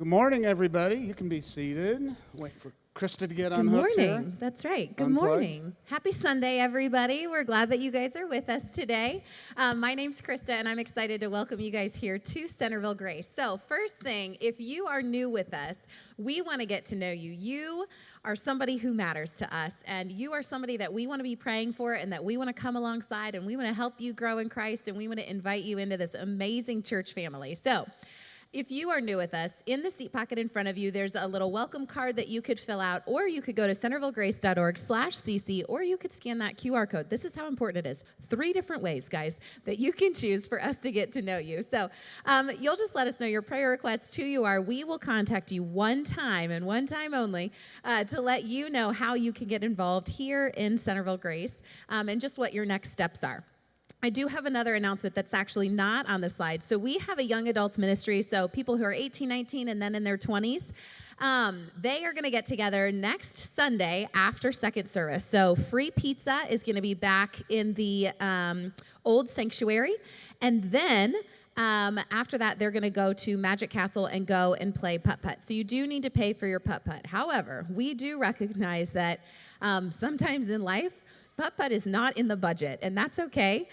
Good morning, everybody. You can be seated. Wait for Krista to get Good unhooked here. morning. That's right. Good Unplugged. morning. Happy Sunday, everybody. We're glad that you guys are with us today. My name's Krista, and I'm excited to welcome you guys here to Centerville Grace. So first thing, if you are new with us, we want to get to know you. You are somebody who matters to us, and you are somebody that we want to be praying for and that we want to come alongside, and we want to help you grow in Christ, and we want to invite you into this amazing church family. So if you are new with us, in the seat pocket in front of you, there's a little welcome card that you could fill out, or you could go to centervillegrace.org/cc, or you could scan that QR code. This is how important it is. 3 different ways, guys, that you can choose for us to get to know you. So you'll just let us know your prayer requests, who you are. We will contact you one time and one time only to let you know how you can get involved here in Centerville Grace and just what your next steps are. I do have another announcement that's actually not on the slide. So we have a young adults ministry, so people who are 18, 19, and then in their 20s. They are going to get together next Sunday after second service. So free pizza is going to be back in the old sanctuary. And then after that, they're going to go to Magic Castle and go and play putt-putt. So you do need to pay for your putt-putt. However, we do recognize that sometimes in life, putt-putt is not in the budget, and that's okay.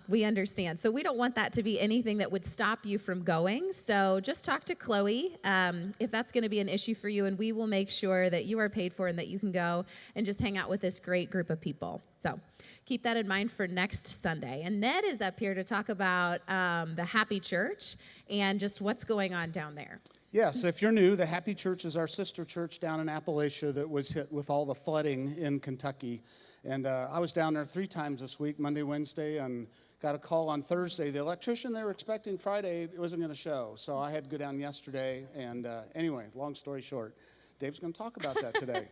We understand. So we don't want that to be anything that would stop you from going. So just talk to Chloe if that's going to be an issue for you, and we will make sure that you are paid for and that you can go and just hang out with this great group of people. So keep that in mind for next Sunday. And Ned is up here to talk about the Happy Church and just what's going on down there. Yes, if you're new, the Happy Church is our sister church down in Appalachia that was hit with all the flooding in Kentucky. And I was down there 3 times this week, Monday, Wednesday, and got a call on Thursday. The electrician they were expecting Friday wasn't going to show, so I had to go down yesterday. And anyway, long story short, Dave's going to talk about that today.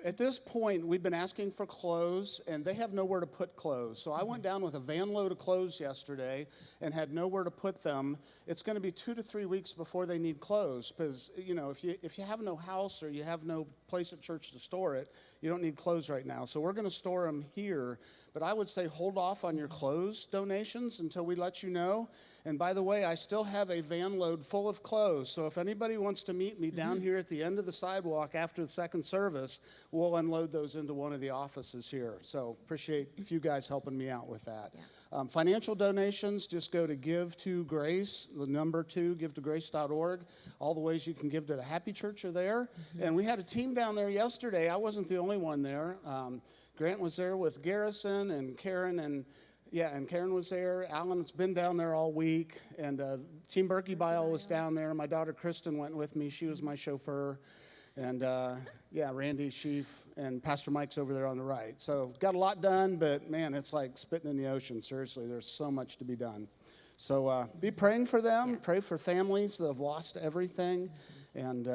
At this point, we've been asking for clothes, and they have nowhere to put clothes. So I went down with a van load of clothes yesterday and had nowhere to put them. It's going to be 2 to 3 weeks before they need clothes because, you know, if you have no house or you have no place at church to store it, you don't need clothes right now. So we're going to store them here. But I would say hold off on your clothes donations until we let you know. And by the way, I still have a van load full of clothes. So if anybody wants to meet me down here at the end of the sidewalk after the second service, we'll unload those into one of the offices here. So appreciate a few guys helping me out with that. Yeah. Financial donations, just go to Give to Grace, the number 2, givetograce.org. All the ways you can give to the Happy Church are there. Mm-hmm. And we had a team down there yesterday. I wasn't the only one there. Grant was there with Garrison and Karen, and Karen was there. Alan's been down there all week, and Team Berkey Bile was down there. My daughter Kristen went with me. She was my chauffeur. And Randy Sheaf and Pastor Mike's over there on the right. So got a lot done, but man, it's like spitting in the ocean. Seriously, there's so much to be done. So be praying for them. Pray for families that have lost everything, and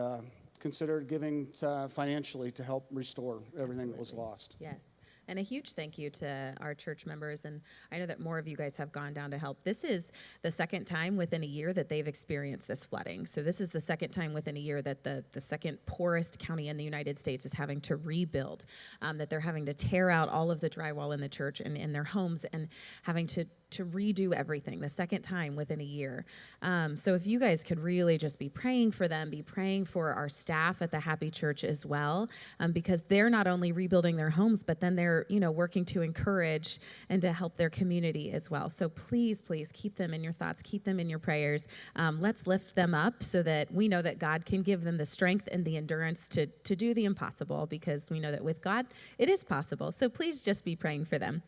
consider giving financially to help restore everything that was lost. Yes. And a huge thank you to our church members. And I know that more of you guys have gone down to help. This is the second time within a year that they've experienced this flooding. So this is the second time within a year that the second poorest county in the United States is having to rebuild, that they're having to tear out all of the drywall in the church and in their homes and having to redo everything the second time within a year. So if you guys could really just be praying for them, be praying for our staff at the Happy Church as well, because they're not only rebuilding their homes, but then they're, working to encourage and to help their community as well. So please, please keep them in your thoughts, keep them in your prayers. Let's lift them up so that we know that God can give them the strength and the endurance to do the impossible, because we know that with God, it is possible. So please just be praying for them.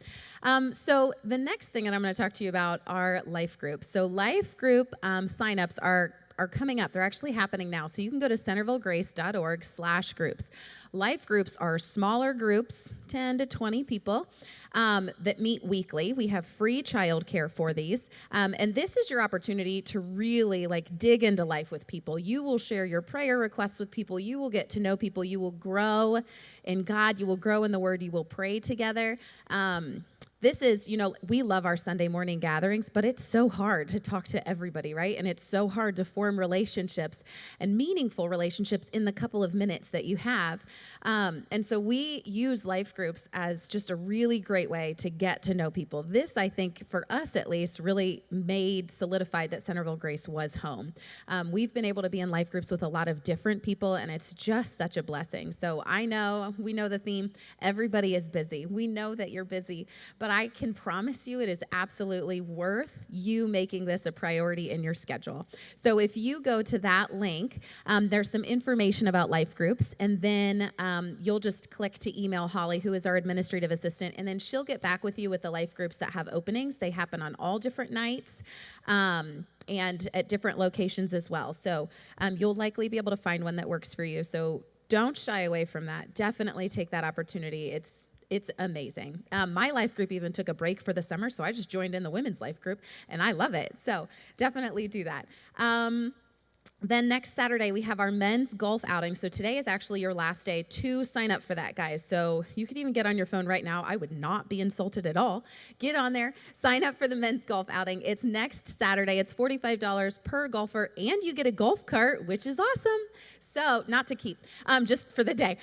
So the next thing that I'm going to talk to you about are life groups. So life group signups are coming up. They're actually happening now. So you can go to centervillegrace.org/groups. Life groups are smaller groups, 10 to 20 people, that meet weekly. We have free childcare for these. And this is your opportunity to really dig into life with people. You will share your prayer requests with people. You will get to know people. You will grow in God. You will grow in the Word. You will pray together. this is, we love our Sunday morning gatherings, but it's so hard to talk to everybody, right? And it's so hard to form relationships and meaningful relationships in the couple of minutes that you have. And so we use life groups as just a really great way to get to know people. This, I think, for us at least, really solidified that Centerville Grace was home. We've been able to be in life groups with a lot of different people, and it's just such a blessing. So we know the theme, everybody is busy. We know that you're busy, but I can promise you it is absolutely worth you making this a priority in your schedule. So if you go to that link, there's some information about life groups, and then you'll just click to email Holly, who is our administrative assistant, and then she'll get back with you with the life groups that have openings. They happen on all different nights. And at different locations as well. So you'll likely be able to find one that works for you. So don't shy away from that. Definitely take that opportunity. It's amazing. My life group even took a break for the summer, so I just joined in the women's life group, and I love it. So definitely do that. Then next Saturday, we have our men's golf outing. So today is actually your last day to sign up for that, guys. So you could even get on your phone right now. I would not be insulted at all. Get on there, sign up for the men's golf outing. It's next Saturday. It's $45 per golfer, and you get a golf cart, which is awesome. So not to keep, just for the day.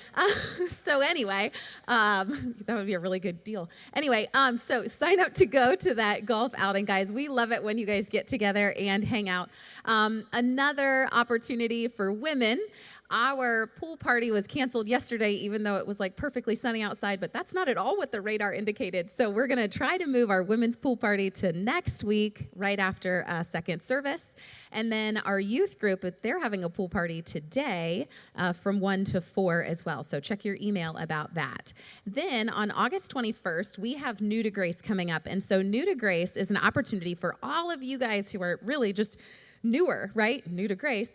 So anyway, that would be a really good deal. Anyway, so sign up to go to that golf outing, guys. We love it when you guys get together and hang out. Another opportunity for women. Our pool party was canceled yesterday, even though it was like perfectly sunny outside, but that's not at all what the radar indicated. So we're going to try to move our women's pool party to next week, right after second service. And then our youth group, they're having a pool party today from 1 to 4 as well. So check your email about that. Then on August 21st, we have New to Grace coming up. And so New to Grace is an opportunity for all of you guys who are really just newer, right? New to Grace.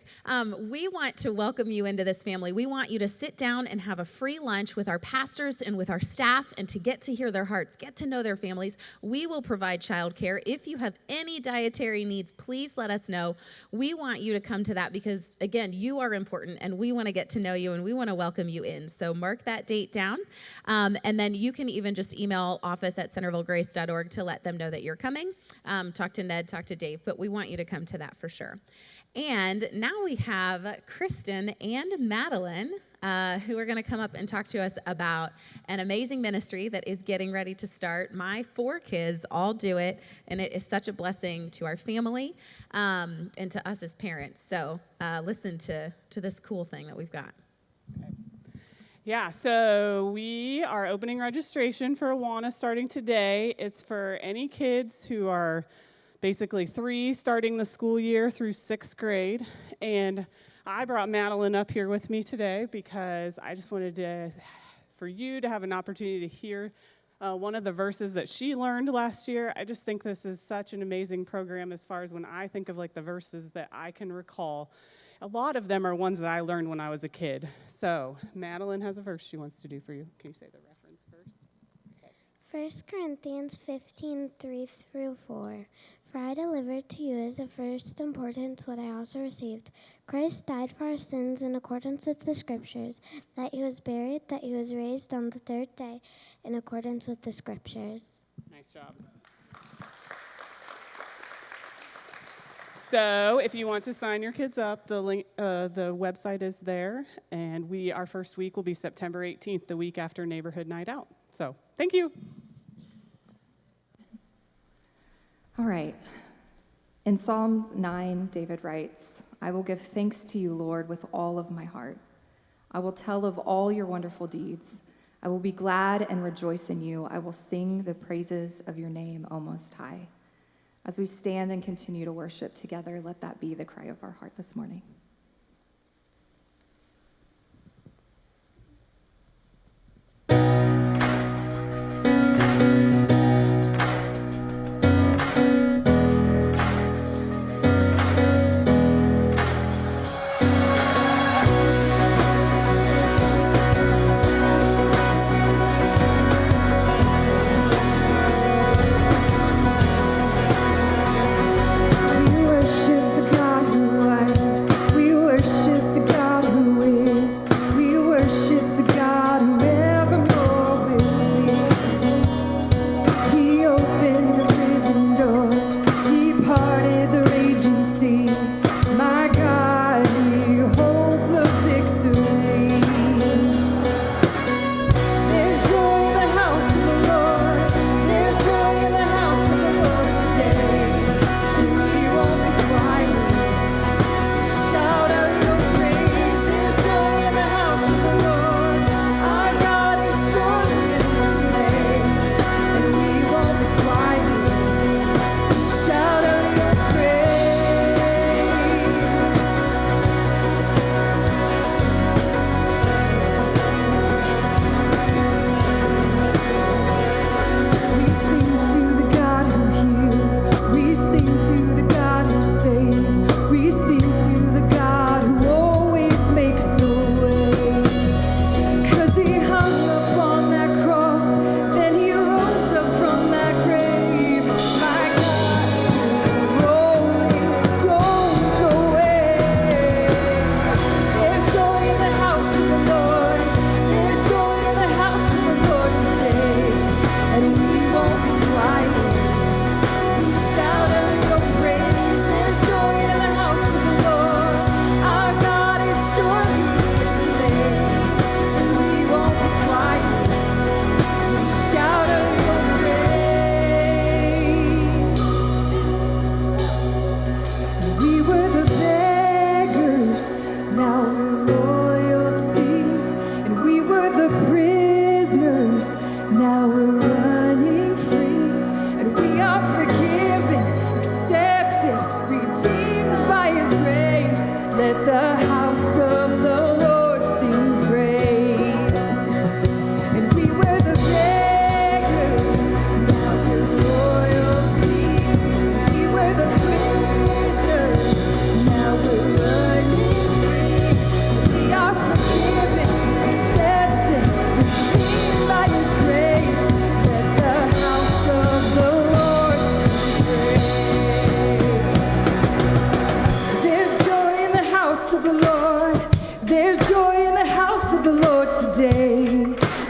We want to welcome you into this family. We want you to sit down and have a free lunch with our pastors and with our staff and to get to hear their hearts, get to know their families. We will provide childcare. If you have any dietary needs, please let us know. We want you to come to that because, again, you are important and we want to get to know you and we want to welcome you in. So mark that date down. And then you can even just email office@centervillegrace.org to let them know that you're coming. Talk to Ned, talk to Dave, but we want you to come to that for sure. And now we have Kristen and Madeline, who are going to come up and talk to us about an amazing ministry that is getting ready to start. My 4 kids all do it, and it is such a blessing to our family and to us as parents. So listen to this cool thing that we've got. Okay. Yeah, so we are opening registration for Awana starting today. It's for any kids who are basically 3 starting the school year through 6th grade. And I brought Madeline up here with me today because I just wanted for you to have an opportunity to hear one of the verses that she learned last year. I just think this is such an amazing program as far as when I think of like the verses that I can recall. A lot of them are ones that I learned when I was a kid. So Madeline has a verse she wants to do for you. Can you say the reference first? Okay. 1 Corinthians 15:3-4. For I delivered to you as of first importance what I also received. Christ died for our sins in accordance with the Scriptures, that he was buried, that he was raised on the 3rd day in accordance with the Scriptures. Nice job. So if you want to sign your kids up, the link, the website is there, and our first week will be September 18th, the week after Neighborhood Night Out. So thank you. All right. In Psalm 9, David writes, I will give thanks to you, Lord, with all of my heart. I will tell of all your wonderful deeds. I will be glad and rejoice in you. I will sing the praises of your name, O Most High. As we stand and continue to worship together, let that be the cry of our heart this morning. We worship the God who was. We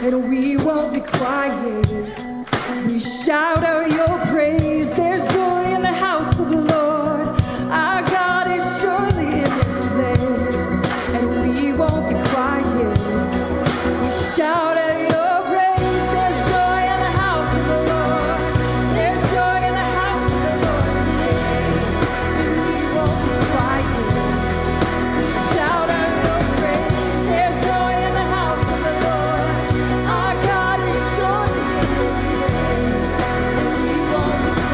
and we won't be quiet. We shout out your praise. There's joy in the house of the Lord. Our God is surely in this place, and we won't be quiet. We shout out your praise. There's joy in the house of the Lord. There's joy in the house of the Lord today, and we won't be quiet. We shout out your praise. There's joy in the house of the Lord. Our God is surely in this place, and we won't be quiet.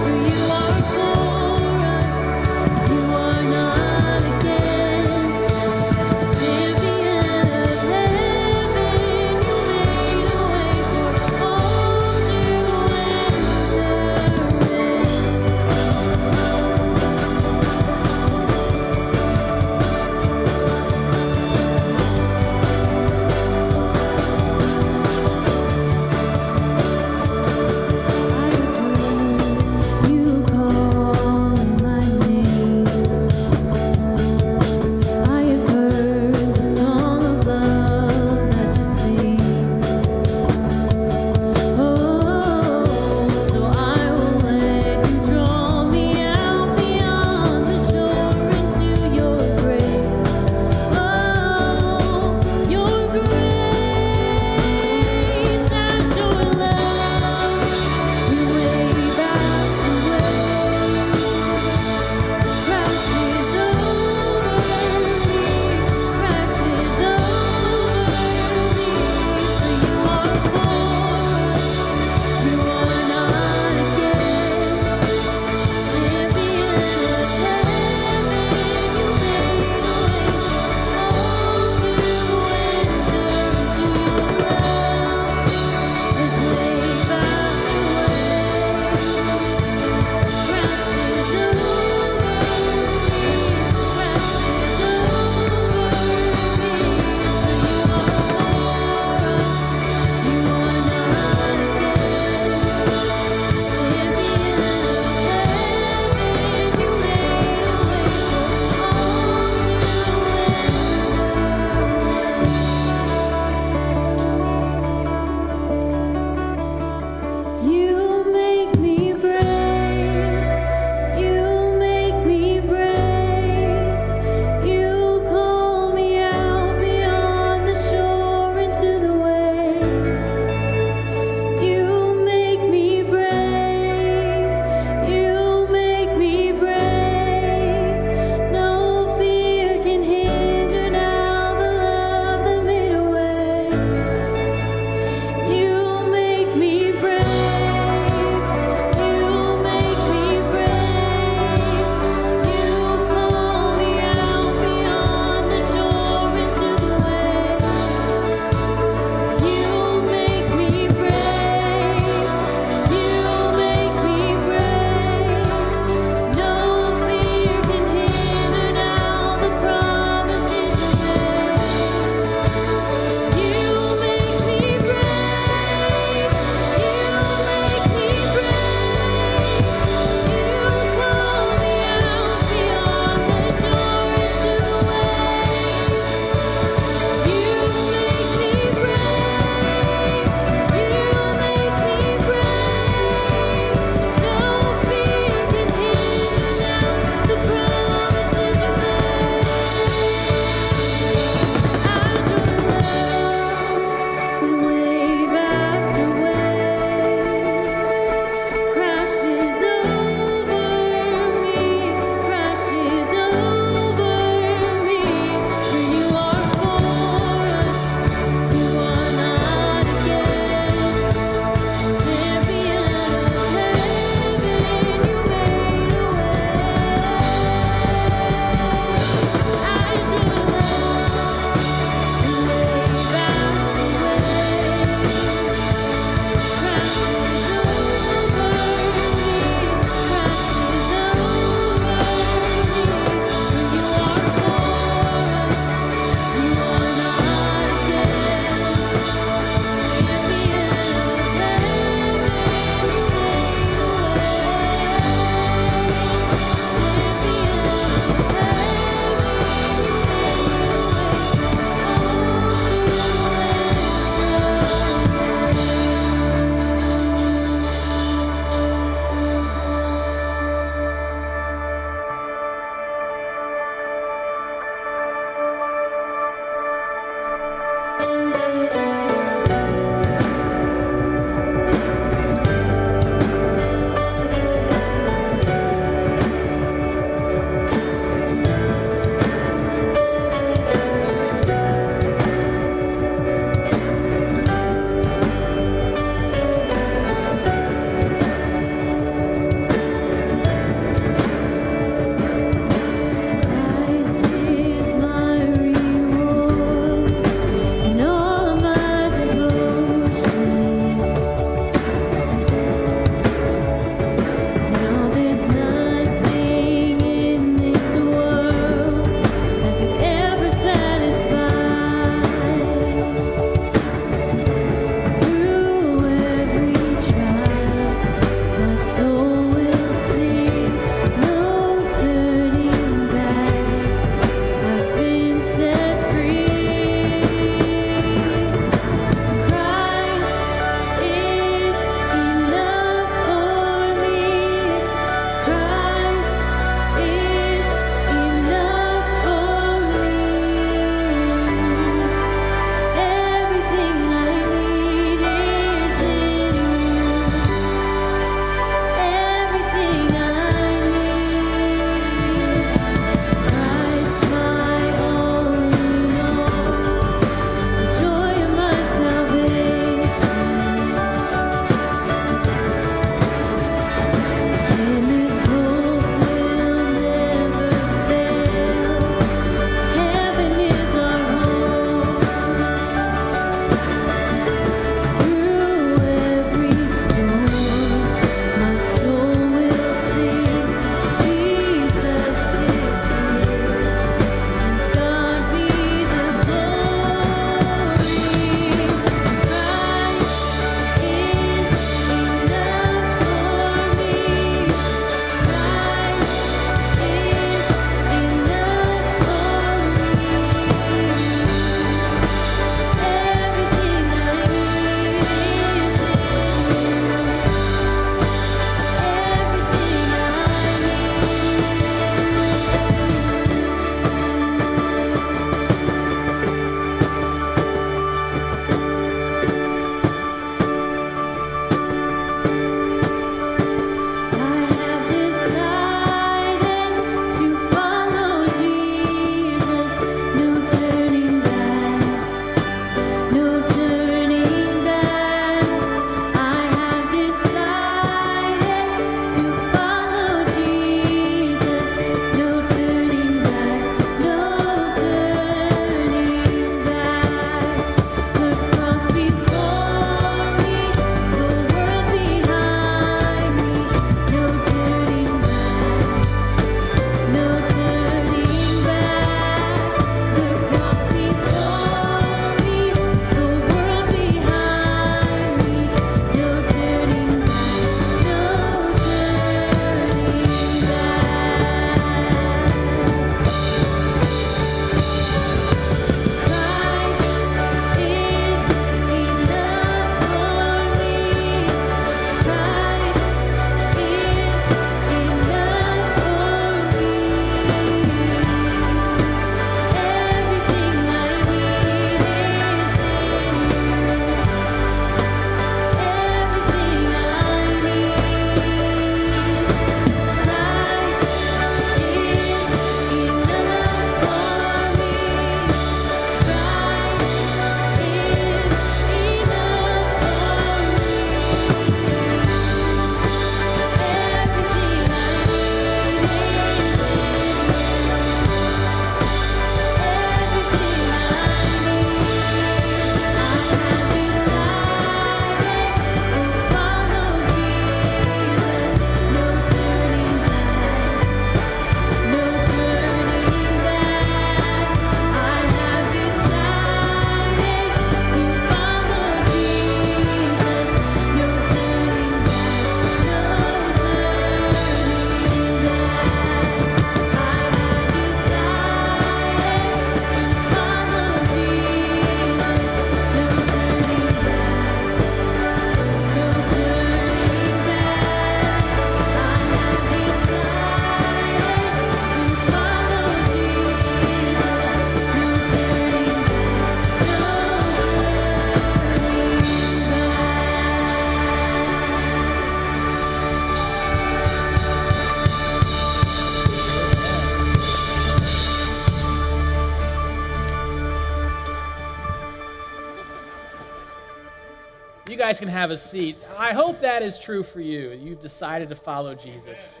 You guys can have a seat. I hope that is true for you. You've decided to follow Jesus.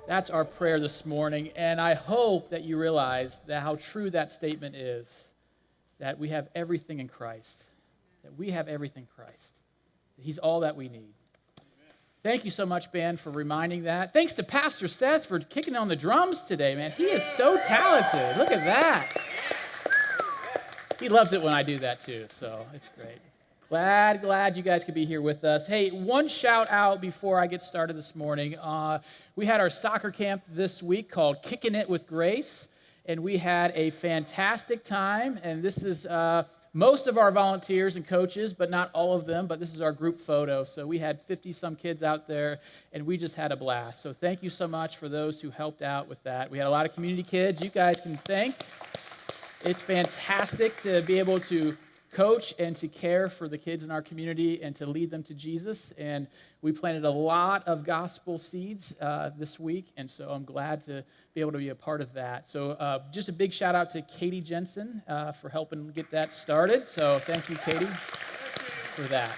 That's our prayer this morning, and I hope that you realize that how true that statement is, that we have everything in Christ, that we have everything in Christ. He's all that we need. Thank you so much, Ben, for reminding that. Thanks to Pastor Seth for kicking on the drums today, man. He is so talented. Look at that. He loves it when I do that too, so it's great. Glad you guys could be here with us. Hey, one shout out before I get started this morning. We had our soccer camp this week called Kicking It with Grace, and we had a fantastic time, and this is most of our volunteers and coaches, but not all of them, but this is our group photo. So we had 50-some kids out there, and we just had a blast. So thank you so much for those who helped out with that. We had a lot of community kids you guys can thank. It's fantastic to be able to coach and to care for the kids in our community and to lead them to Jesus. And we planted a lot of gospel seeds this week, and so I'm glad to be able to be a part of that. So just a big shout out to Katie Jensen for helping get that started. So thank you, Katie, for that.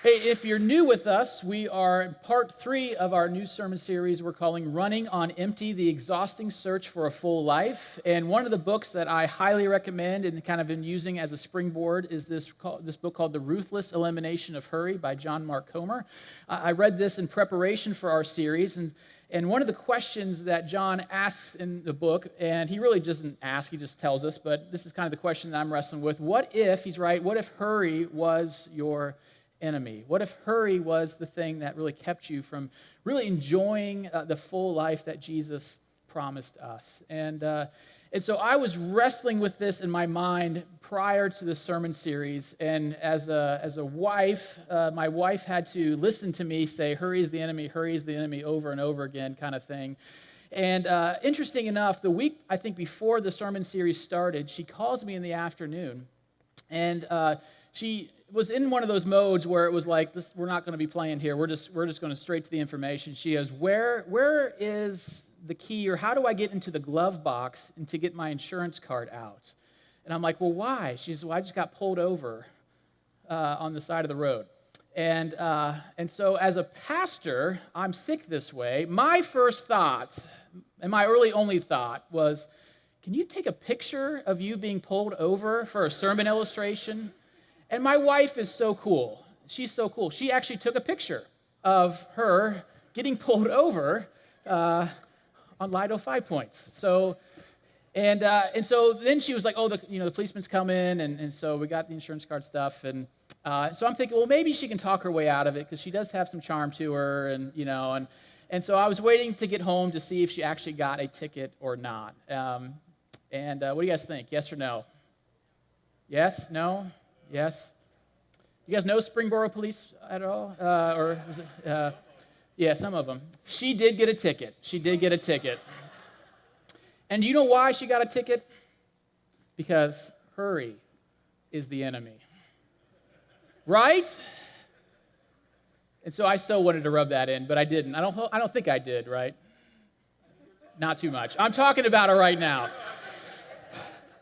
Hey, if you're new with us, we are in part 3 of our new sermon series we're calling Running on Empty, The Exhausting Search for a Full Life. And one of the books that I highly recommend and kind of been using as a springboard is this book called The Ruthless Elimination of Hurry by John Mark Comer. I read this in preparation for our series, and one of the questions that John asks in the book, and he really doesn't ask, he just tells us, but this is kind of the question that I'm wrestling with. What if, he's right, what if hurry was your enemy? What if hurry was the thing that really kept you from really enjoying the full life that Jesus promised us? And so I was wrestling with this in my mind prior to the sermon series, and as a wife, my wife had to listen to me say, hurry is the enemy, over and over again kind of thing. And interesting enough, the week, I think, before the sermon series started, she calls me in the afternoon, and she was in one of those modes where it was like, we're not going to be playing here. We're just going to straight to the information. She goes, where is the key, or how do I get into the glove box and to get my insurance card out? And I'm like, well, why? She says, well, I just got pulled over on the side of the road. And so as a pastor, I'm sick this way. My first thought, and my only thought was, can you take a picture of you being pulled over for a sermon illustration? And my wife is so cool. She's so cool. She actually took a picture of her getting pulled over on Lido 5 Points. So, and so then she was like, oh, the policeman's coming, and so we got the insurance card stuff, and so I'm thinking, well, maybe she can talk her way out of it because she does have some charm to her, and so I was waiting to get home to see if she actually got a ticket or not. And what do you guys think? Yes or no? Yes? No? Yes? You guys know Springboro Police at all? Or was it? Yeah, some of them. She did get a ticket. And do you know why she got a ticket? Because hurry is the enemy. Right? And so I so wanted to rub that in, but I didn't. I don't think I did, right? Not too much. I'm talking about it right now.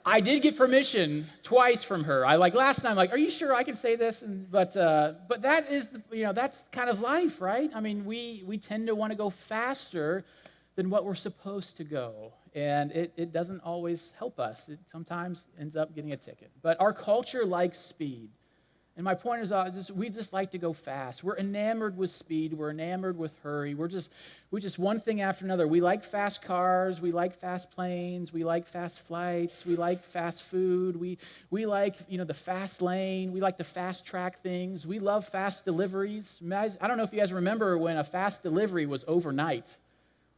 I did get permission twice from her. Last time, are you sure I can say this? But that is, that's kind of life, right? I mean, we tend to want to go faster than what we're supposed to go, and it doesn't always help us. It sometimes ends up getting a ticket. But our culture likes speed. And my point is, we just like to go fast. We're enamored with speed. We're enamored with hurry. We just one thing after another. We like fast cars. We like fast planes. We like fast flights. We like fast food. We like, the fast lane. We like to fast track things. We love fast deliveries. I don't know if you guys remember when a fast delivery was overnight.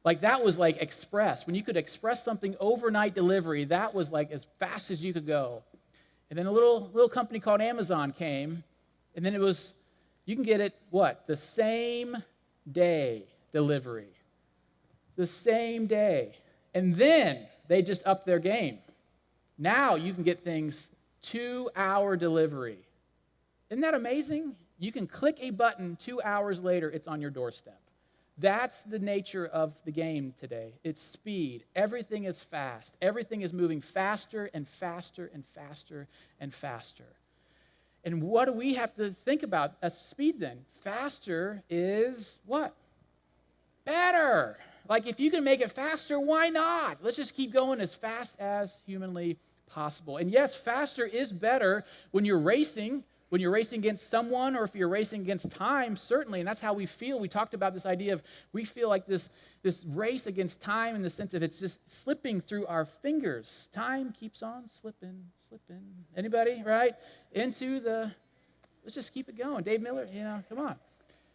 That was like express. When you could express something overnight delivery, that was as fast as you could go. And then a little company called Amazon came, and then it was, you can get it, the same day delivery. The same day. And then they just upped their game. Now you can get things 2-hour delivery. Isn't that amazing? You can click a button, 2 hours later, it's on your doorstep. That's the nature of the game today. It's speed. Everything is fast. Everything is moving faster and faster and faster and faster. And what do we have to think about as speed then? Faster is what? Better. Like if you can make it faster, why not? Let's just keep going as fast as humanly possible. And yes, faster is better when you're racing against someone, or if you're racing against time, certainly, and that's how we feel. We talked about this idea of we feel like this race against time in the sense of it's just slipping through our fingers. Time keeps on slipping. Anybody, right? Let's just keep it going. Dave Miller, come on.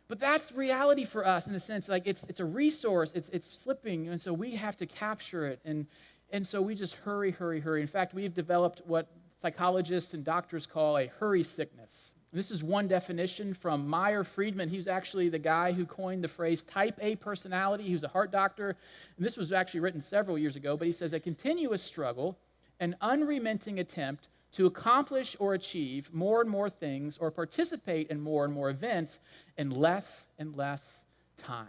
But that's reality for us in the sense like it's a resource, it's slipping, and so we have to capture it, and so we just hurry. In fact, we've developed what psychologists and doctors call a hurry sickness. This is one definition from Meyer Friedman. He was actually the guy who coined the phrase type A personality. He was a heart doctor, and this was actually written several years ago, but he says a continuous struggle, an unrelenting attempt to accomplish or achieve more and more things or participate in more and more events in less and less time.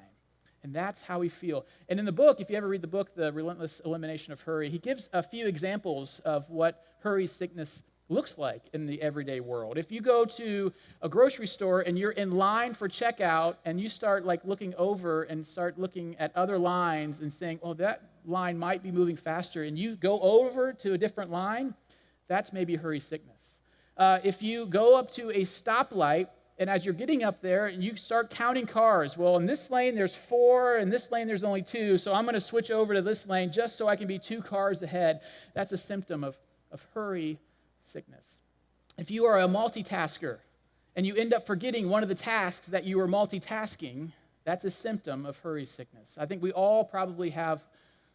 And that's how we feel. And in the book, if you ever read the book, The Relentless Elimination of Hurry, he gives a few examples of what hurry sickness looks like in the everyday world. If you go to a grocery store and you're in line for checkout and you start like looking over and start looking at other lines and saying, oh, that line might be moving faster, and you go over to a different line, that's maybe hurry sickness. If you go up to a stoplight and as you're getting up there and you start counting cars, well, in this lane there's 4, in this lane there's only 2, so I'm going to switch over to this lane just so I can be 2 cars ahead. That's a symptom of hurry sickness. If you are a multitasker and you end up forgetting one of the tasks that you were multitasking, that's a symptom of hurry sickness. I think we all probably have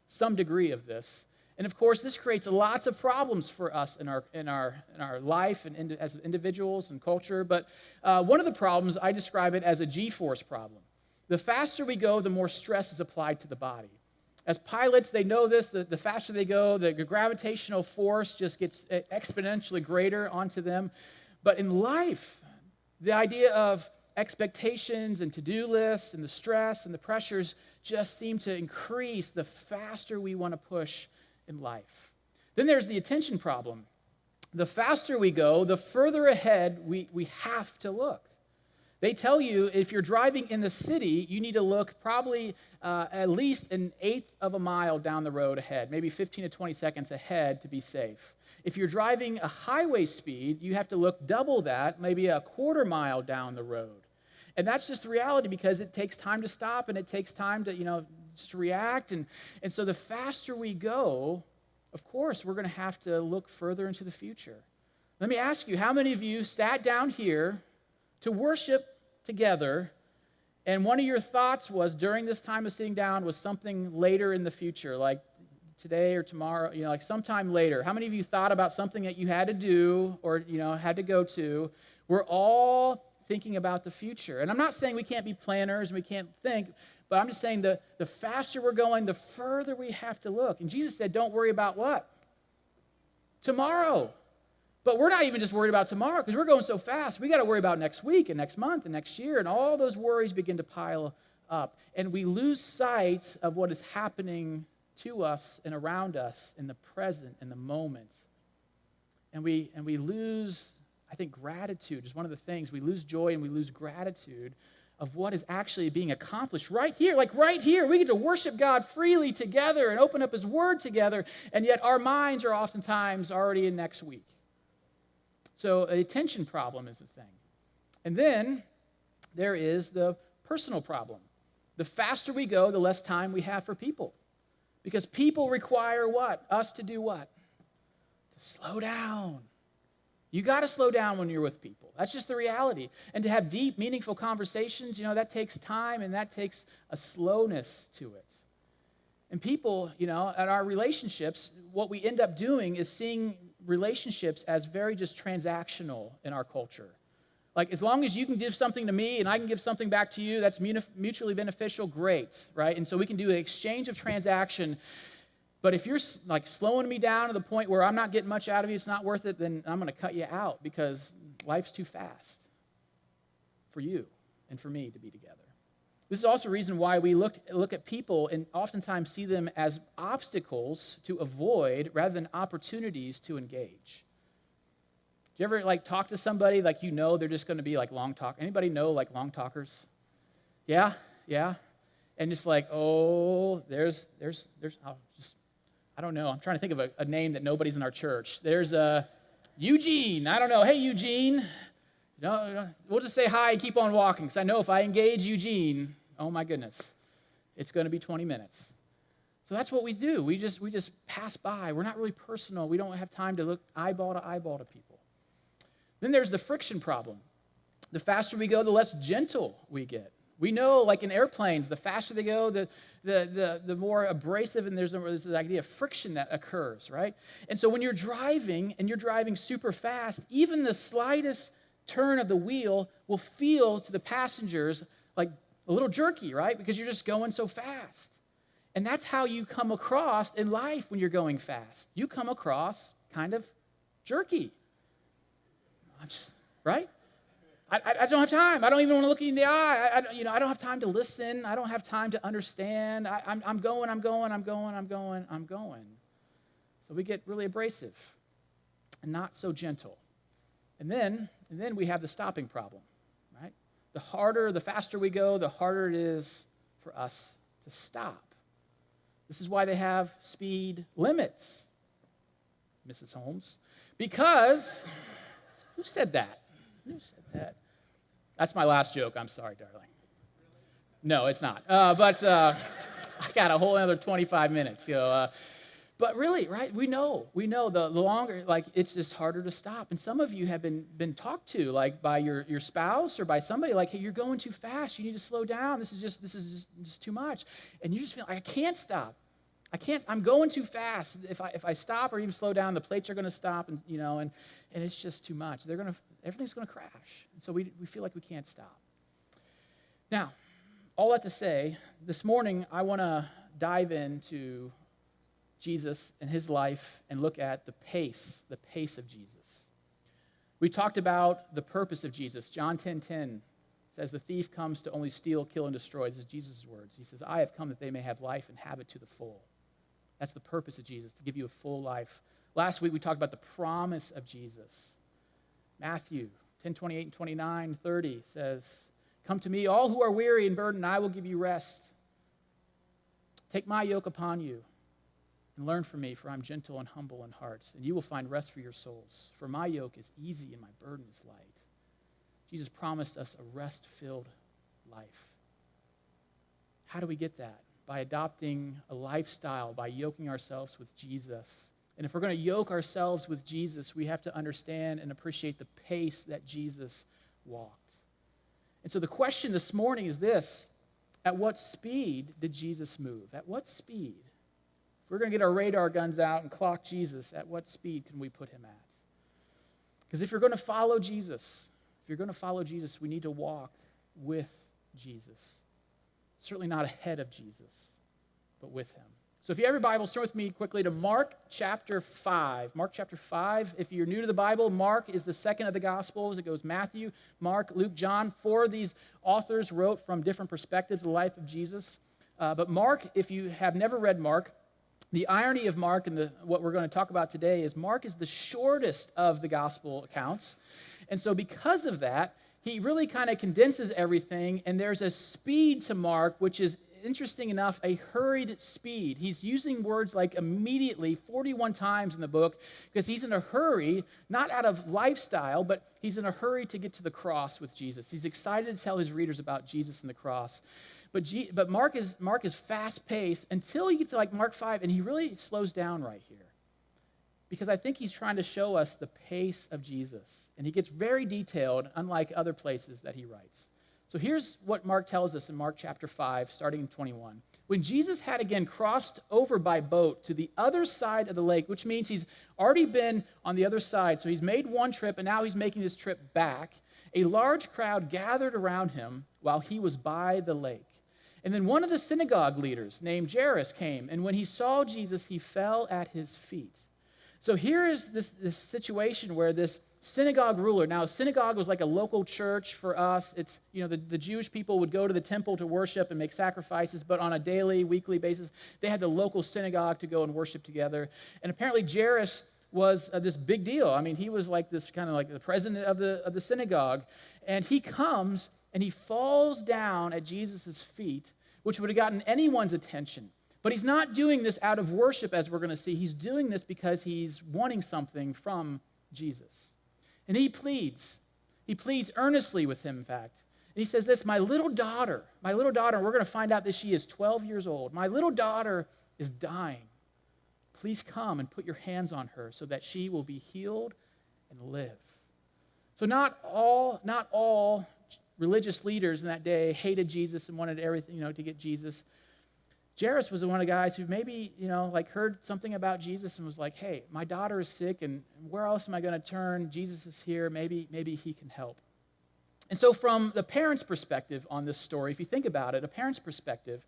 some degree of this. And of course, this creates lots of problems for us in our life and as individuals and culture. But one of the problems, I describe it as a G-force problem. The faster we go, the more stress is applied to the body. As pilots, they know this. The faster they go, the gravitational force just gets exponentially greater onto them. But in life, the idea of expectations and to-do lists and the stress and the pressures just seem to increase the faster we want to push in life. Then there's the attention problem. The faster we go, the further ahead we have to look. They tell you if you're driving in the city, you need to look probably at least an eighth of a mile down the road ahead, maybe 15 to 20 seconds ahead to be safe. If you're driving a highway speed, you have to look double that, maybe a quarter mile down the road. And that's just the reality because it takes time to stop and it takes time to, just react. And so the faster we go, of course, we're going to have to look further into the future. Let me ask you, how many of you sat down here to worship together, and one of your thoughts was during this time of sitting down was something later in the future, like today or tomorrow, like sometime later? How many of you thought about something that you had to do or, had to go to? We're all thinking about the future. And I'm not saying we can't be planners and we can't think, but I'm just saying the faster we're going, the further we have to look. And Jesus said, don't worry about what? Tomorrow. But we're not even just worried about tomorrow because we're going so fast. We got to worry about next week and next month and next year, and all those worries begin to pile up. And we lose sight of what is happening to us and around us in the present, in the moment. And we lose, I think, gratitude is one of the things. We lose joy and we lose gratitude of what is actually being accomplished right here. Like right here, we get to worship God freely together and open up His Word together, and yet our minds are oftentimes already in next week. So an attention problem is a thing. And then there is the personal problem. The faster we go, the less time we have for people. Because people require what? Us to do what? To slow down. You got to slow down when you're with people. That's just the reality. And to have deep, meaningful conversations, that takes time and that takes a slowness to it. And people, at our relationships, what we end up doing is seeing relationships as very just transactional in our culture. Like, as long as you can give something to me and I can give something back to you, that's mutually beneficial, great, right? And so we can do an exchange of transaction. But if you're like slowing me down to the point where I'm not getting much out of you, it's not worth it, then I'm going to cut you out because life's too fast for you and for me to be together. This is also a reason why we look at people and oftentimes see them as obstacles to avoid rather than opportunities to engage. Do you ever like talk to somebody like you know they're just going to be like long talk? Anybody know like long talkers? Yeah, yeah. And just like, oh, there's I don't know. I'm trying to think of a name that nobody's in our church. There's Eugene. I don't know. Hey, Eugene. No, we'll just say hi and keep on walking because I know if I engage Eugene, oh my goodness, it's going to be 20 minutes. So that's what we do. We just pass by. We're not really personal. We don't have time to look eyeball to people. Then there's the friction problem. The faster we go, the less gentle we get. We know, like in airplanes, the faster they go, the more abrasive, and there's this idea of friction that occurs, right? And so when you're driving, and you're driving super fast, even the slightest turn of the wheel will feel to the passengers like a little jerky, right? Because you're just going so fast. And that's how you come across in life when you're going fast. You come across kind of jerky, right? I don't have time. I don't even want to look you in the eye. I don't have time to listen. I don't have time to understand. I'm going. So we get really abrasive and not so gentle. And then we have the stopping problem, right? The faster we go, the harder it is for us to stop. This is why they have speed limits, Mrs. Holmes. Because, who said that? Who said that? That's my last joke. I'm sorry, darling. No, it's not. But I got a whole other 25 minutes. But really, right? We know the longer, like it's just harder to stop. And some of you have been talked to, like by your spouse or by somebody, like, hey, you're going too fast. You need to slow down. This is just too much. And you just feel like I can't stop. I'm going too fast. If I stop or even slow down, the plates are going to stop, and it's just too much. Everything's going to crash. And so we feel like we can't stop. Now, all that to say, this morning I want to dive into Jesus and his life and look at the pace of Jesus. We talked about the purpose of Jesus. John 10:10 says, the thief comes to only steal, kill, and destroy. This is Jesus' words. He says, I have come that they may have life and have it to the full. That's the purpose of Jesus, to give you a full life. Last week we talked about the promise of Jesus. Matthew 10:28 and 29, 30 says, come to me, all who are weary and burdened, I will give you rest. Take my yoke upon you and learn from me, for I'm gentle and humble in heart, and you will find rest for your souls. For my yoke is easy and my burden is light. Jesus promised us a rest-filled life. How do we get that? By adopting a lifestyle, by yoking ourselves with Jesus. And if we're going to yoke ourselves with Jesus, we have to understand and appreciate the pace that Jesus walked. And so the question this morning is this: at what speed did Jesus move? At what speed? If we're going to get our radar guns out and clock Jesus, at what speed can we put him at? Because if you're going to follow Jesus, we need to walk with Jesus. Certainly not ahead of Jesus, but with him. So if you have your Bibles, turn with me quickly to Mark chapter 5. Mark chapter 5. If you're new to the Bible, Mark is the second of the Gospels. It goes Matthew, Mark, Luke, John. 4 of these authors wrote from different perspectives of the life of Jesus. But Mark, if you have never read Mark, the irony of Mark and what we're going to talk about today is Mark is the shortest of the gospel accounts. And so because of that, he really kind of condenses everything, and there's a speed to Mark, which is, interesting enough, a hurried speed. He's using words like immediately 41 times in the book because he's in a hurry, not out of lifestyle, but he's in a hurry to get to the cross with Jesus. He's excited to tell his readers about Jesus and the cross. But Mark is fast-paced until you get to like Mark 5, and he really slows down right here. Because I think he's trying to show us the pace of Jesus. And he gets very detailed, unlike other places that he writes. So here's what Mark tells us in Mark chapter 5, starting in 21. When Jesus had again crossed over by boat to the other side of the lake, which means he's already been on the other side, so he's made one trip, and now he's making this trip back, a large crowd gathered around him while he was by the lake. And then one of the synagogue leaders named Jairus came, and when he saw Jesus, he fell at his feet. So here is this situation where this synagogue ruler, now a synagogue was like a local church for us. It's, the Jewish people would go to the temple to worship and make sacrifices, but on a daily, weekly basis, they had the local synagogue to go and worship together. And apparently Jairus was this big deal. I mean, he was like this kind of like the president of the synagogue. And he comes and he falls down at Jesus' feet, which would have gotten anyone's attention. But he's not doing this out of worship, as we're going to see. He's doing this because he's wanting something from Jesus. And he pleads earnestly with him, in fact. And he says this, my little daughter, and we're going to find out that she is 12 years old. My little daughter is dying. Please come and put your hands on her so that she will be healed and live. So not all religious leaders in that day hated Jesus and wanted everything, to get Jesus. Jairus was one of the guys who maybe, heard something about Jesus and was like, hey, my daughter is sick, and where else am I going to turn? Jesus is here. Maybe he can help. And so from the parents' perspective on this story, if you think about it, a parent's perspective,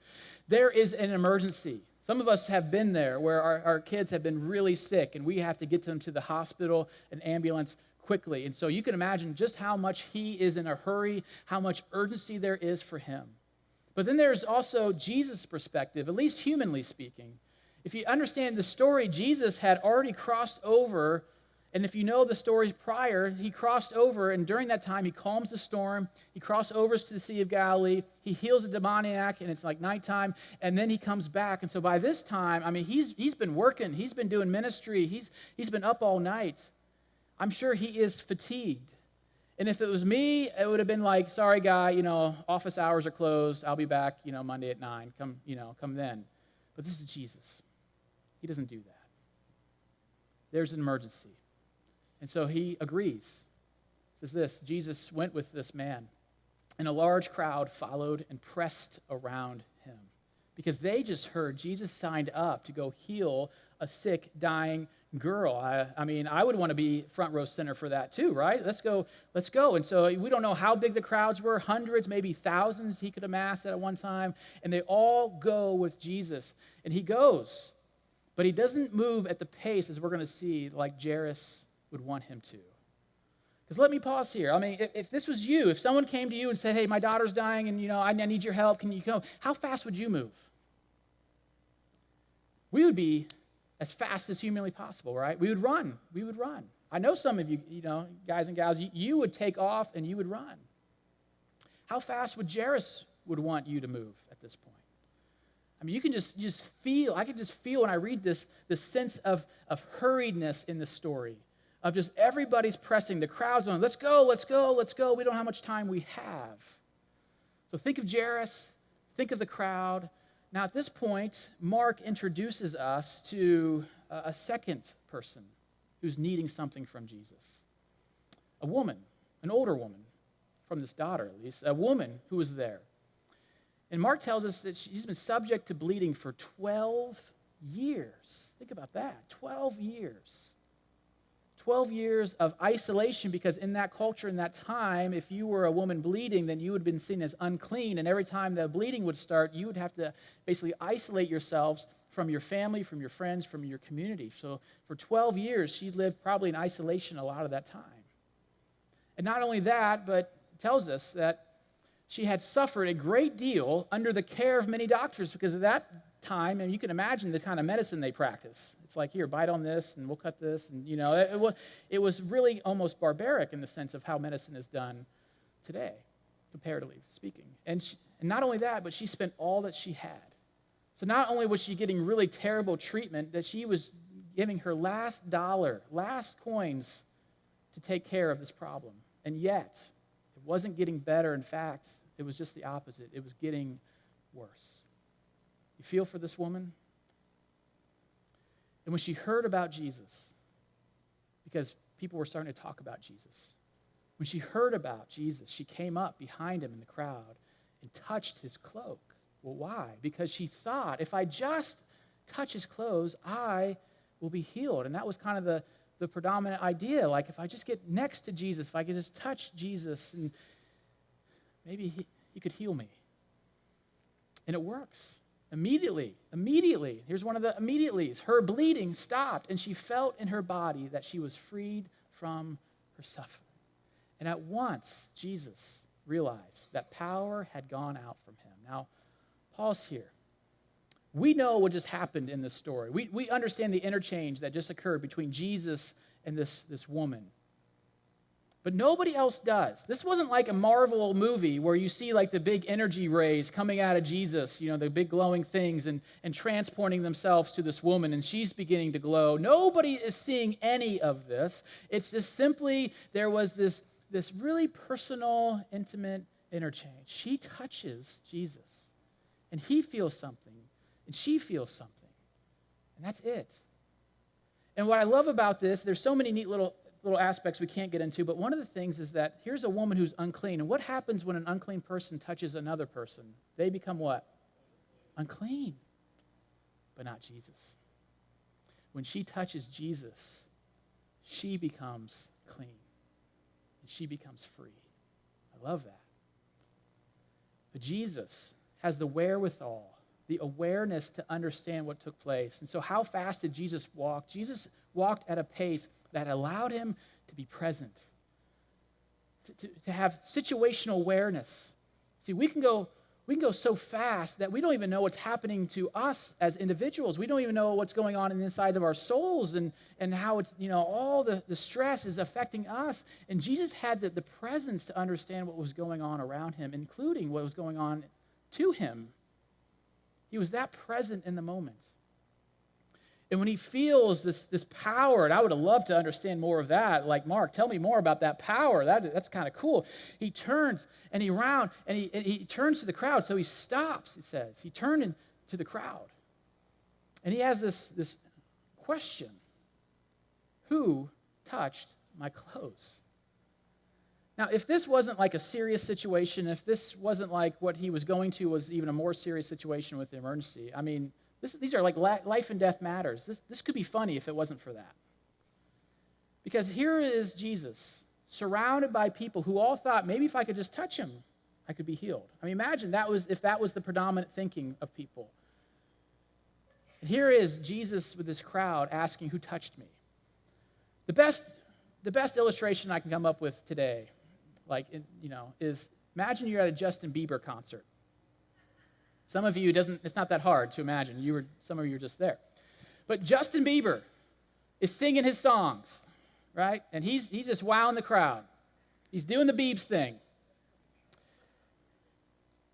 there is an emergency. Some of us have been there where our kids have been really sick, and we have to get them to the hospital, an ambulance, quickly. And so you can imagine just how much he is in a hurry, how much urgency there is for him. But then there's also Jesus' perspective, at least humanly speaking. If you understand the story, Jesus had already crossed over, and if you know the stories prior, he crossed over, and during that time, he calms the storm, he crosses over to the Sea of Galilee, he heals a demoniac, and it's like nighttime, and then he comes back. And so by this time, he's been working, he's been doing ministry, he's been up all night. I'm sure he is fatigued. And if it was me, it would have been like, sorry, guy, office hours are closed. I'll be back, Monday at 9. Come then. But this is Jesus. He doesn't do that. There's an emergency. And so he agrees. It says this, Jesus went with this man, and a large crowd followed and pressed around him because they just heard Jesus signed up to go heal a sick, dying girl. I would want to be front row center for that too, right? Let's go. And so we don't know how big the crowds were, hundreds, maybe thousands he could amass at one time, and they all go with Jesus. And he goes, but he doesn't move at the pace, as we're going to see, like Jairus would want him to. Because let me pause here. If this was you, if someone came to you and said, hey, my daughter's dying and, I need your help, can you come? How fast would you move? We would be as fast as humanly possible, right? We would run. I know some of you, guys and gals, you would take off and you would run. How fast would Jairus would want you to move at this point? You can just feel, I can just feel when I read this sense of hurriedness in the story, of just everybody's pressing, the crowd's on, let's go. We don't know how much time we have. So think of Jairus, think of the crowd. Now, at this point, Mark introduces us to a second person who's needing something from Jesus. A woman, an older woman, from this daughter at least, a woman who was there. And Mark tells us that she's been subject to bleeding for 12 years. Think about that, 12 years. 12 years of isolation, because in that culture, in that time, if you were a woman bleeding, then you would have been seen as unclean. And every time the bleeding would start, you would have to basically isolate yourselves from your family, from your friends, from your community. So for 12 years, she lived probably in isolation a lot of that time. And not only that, but it tells us that she had suffered a great deal under the care of many doctors, because at that time, and you can imagine the kind of medicine they practice. It's like, here, bite on this, and we'll cut this. And, it was really almost barbaric in the sense of how medicine is done today, comparatively speaking. And not only that, but she spent all that she had. So not only was she getting really terrible treatment, that she was giving her last dollar, last coins to take care of this problem. And yet, it wasn't getting better. In fact, it was just the opposite. It was getting worse. You feel for this woman? And when she heard about Jesus, because people were starting to talk about Jesus, when she heard about Jesus, she came up behind him in the crowd and touched his cloak. Well, why? Because she thought, if I just touch his clothes, I will be healed. And that was kind of the predominant idea. Like, if I just get next to Jesus, if I could just touch Jesus, and maybe he could heal me. And it works. Immediately, here's one of the immediatelys. Her bleeding stopped, and she felt in her body that she was freed from her suffering. And at once, Jesus realized that power had gone out from him. Now, pause here. We know what just happened in this story. We understand the interchange that just occurred between Jesus and this woman. But nobody else does. This wasn't like a Marvel movie where you see like the big energy rays coming out of Jesus, the big glowing things and transporting themselves to this woman, and she's beginning to glow. Nobody is seeing any of this. It's just simply there was this really personal, intimate interchange. She touches Jesus, and he feels something, and she feels something, and that's it. And what I love about this, there's so many neat little aspects we can't get into, but one of the things is that here's a woman who's unclean. And what happens when an unclean person touches another person? They become what? Unclean. But not Jesus. When she touches Jesus, she becomes clean. And she becomes free. I love that. But Jesus has the wherewithal, the awareness to understand what took place. And so how fast did Jesus walk? Jesus walked at a pace that allowed him to be present, to have situational awareness. See, we can go so fast that we don't even know what's happening to us as individuals. We don't even know what's going on inside of our souls and how it's, all the stress is affecting us. And Jesus had the presence to understand what was going on around him, including what was going on to him. He was that present in the moment. And when he feels this power, and I would have loved to understand more of that, like, Mark, tell me more about that power. That's kind of cool. He turns and he turns to the crowd. So he stops, it says. He turned to the crowd. And he has this question. Who touched my clothes? Now, if this wasn't like a serious situation, if this wasn't like what he was going to was even a more serious situation with the emergency, I mean, these are like life and death matters. This could be funny if it wasn't for that. Because here is Jesus, surrounded by people who all thought, maybe if I could just touch him, I could be healed. I mean, imagine if that was the predominant thinking of people. And here is Jesus with this crowd asking, who touched me? The best illustration I can come up with today, is imagine you're at a Justin Bieber concert. Some of you, it's not that hard to imagine. Some of you are just there. But Justin Bieber is singing his songs, right? And he's just wowing the crowd. He's doing the Biebs thing.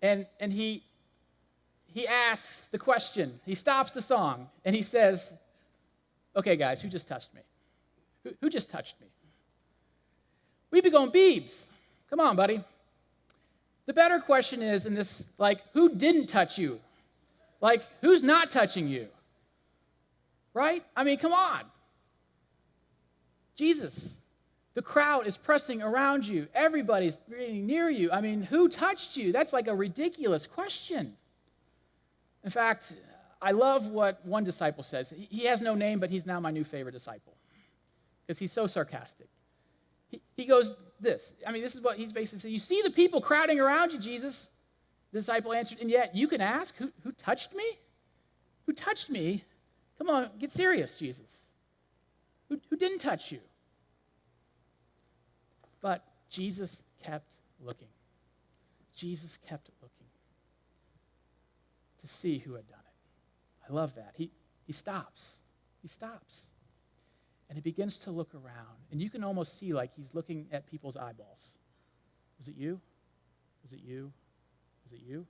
And he asks the question. He stops the song, and he says, okay, guys, who just touched me? Who just touched me? We'd be going, Biebs. Come on, buddy. The better question is in this, who didn't touch you? Who's not touching you? Right? I mean, come on. Jesus. The crowd is pressing around you. Everybody's getting near you. I mean, who touched you? That's like a ridiculous question. In fact, I love what one disciple says. He has no name, but he's now my new favorite disciple because he's so sarcastic. He goes this. I mean, this is what he's basically saying. You see the people crowding around you, Jesus. The disciple answered, and yet you can ask, who touched me? Who touched me? Come on, get serious, Jesus. Who didn't touch you? But Jesus kept looking. Jesus kept looking to see who had done it. I love that. He stops. He stops. And he begins to look around. And you can almost see like he's looking at people's eyeballs. Was it you? Was it you? Was it you?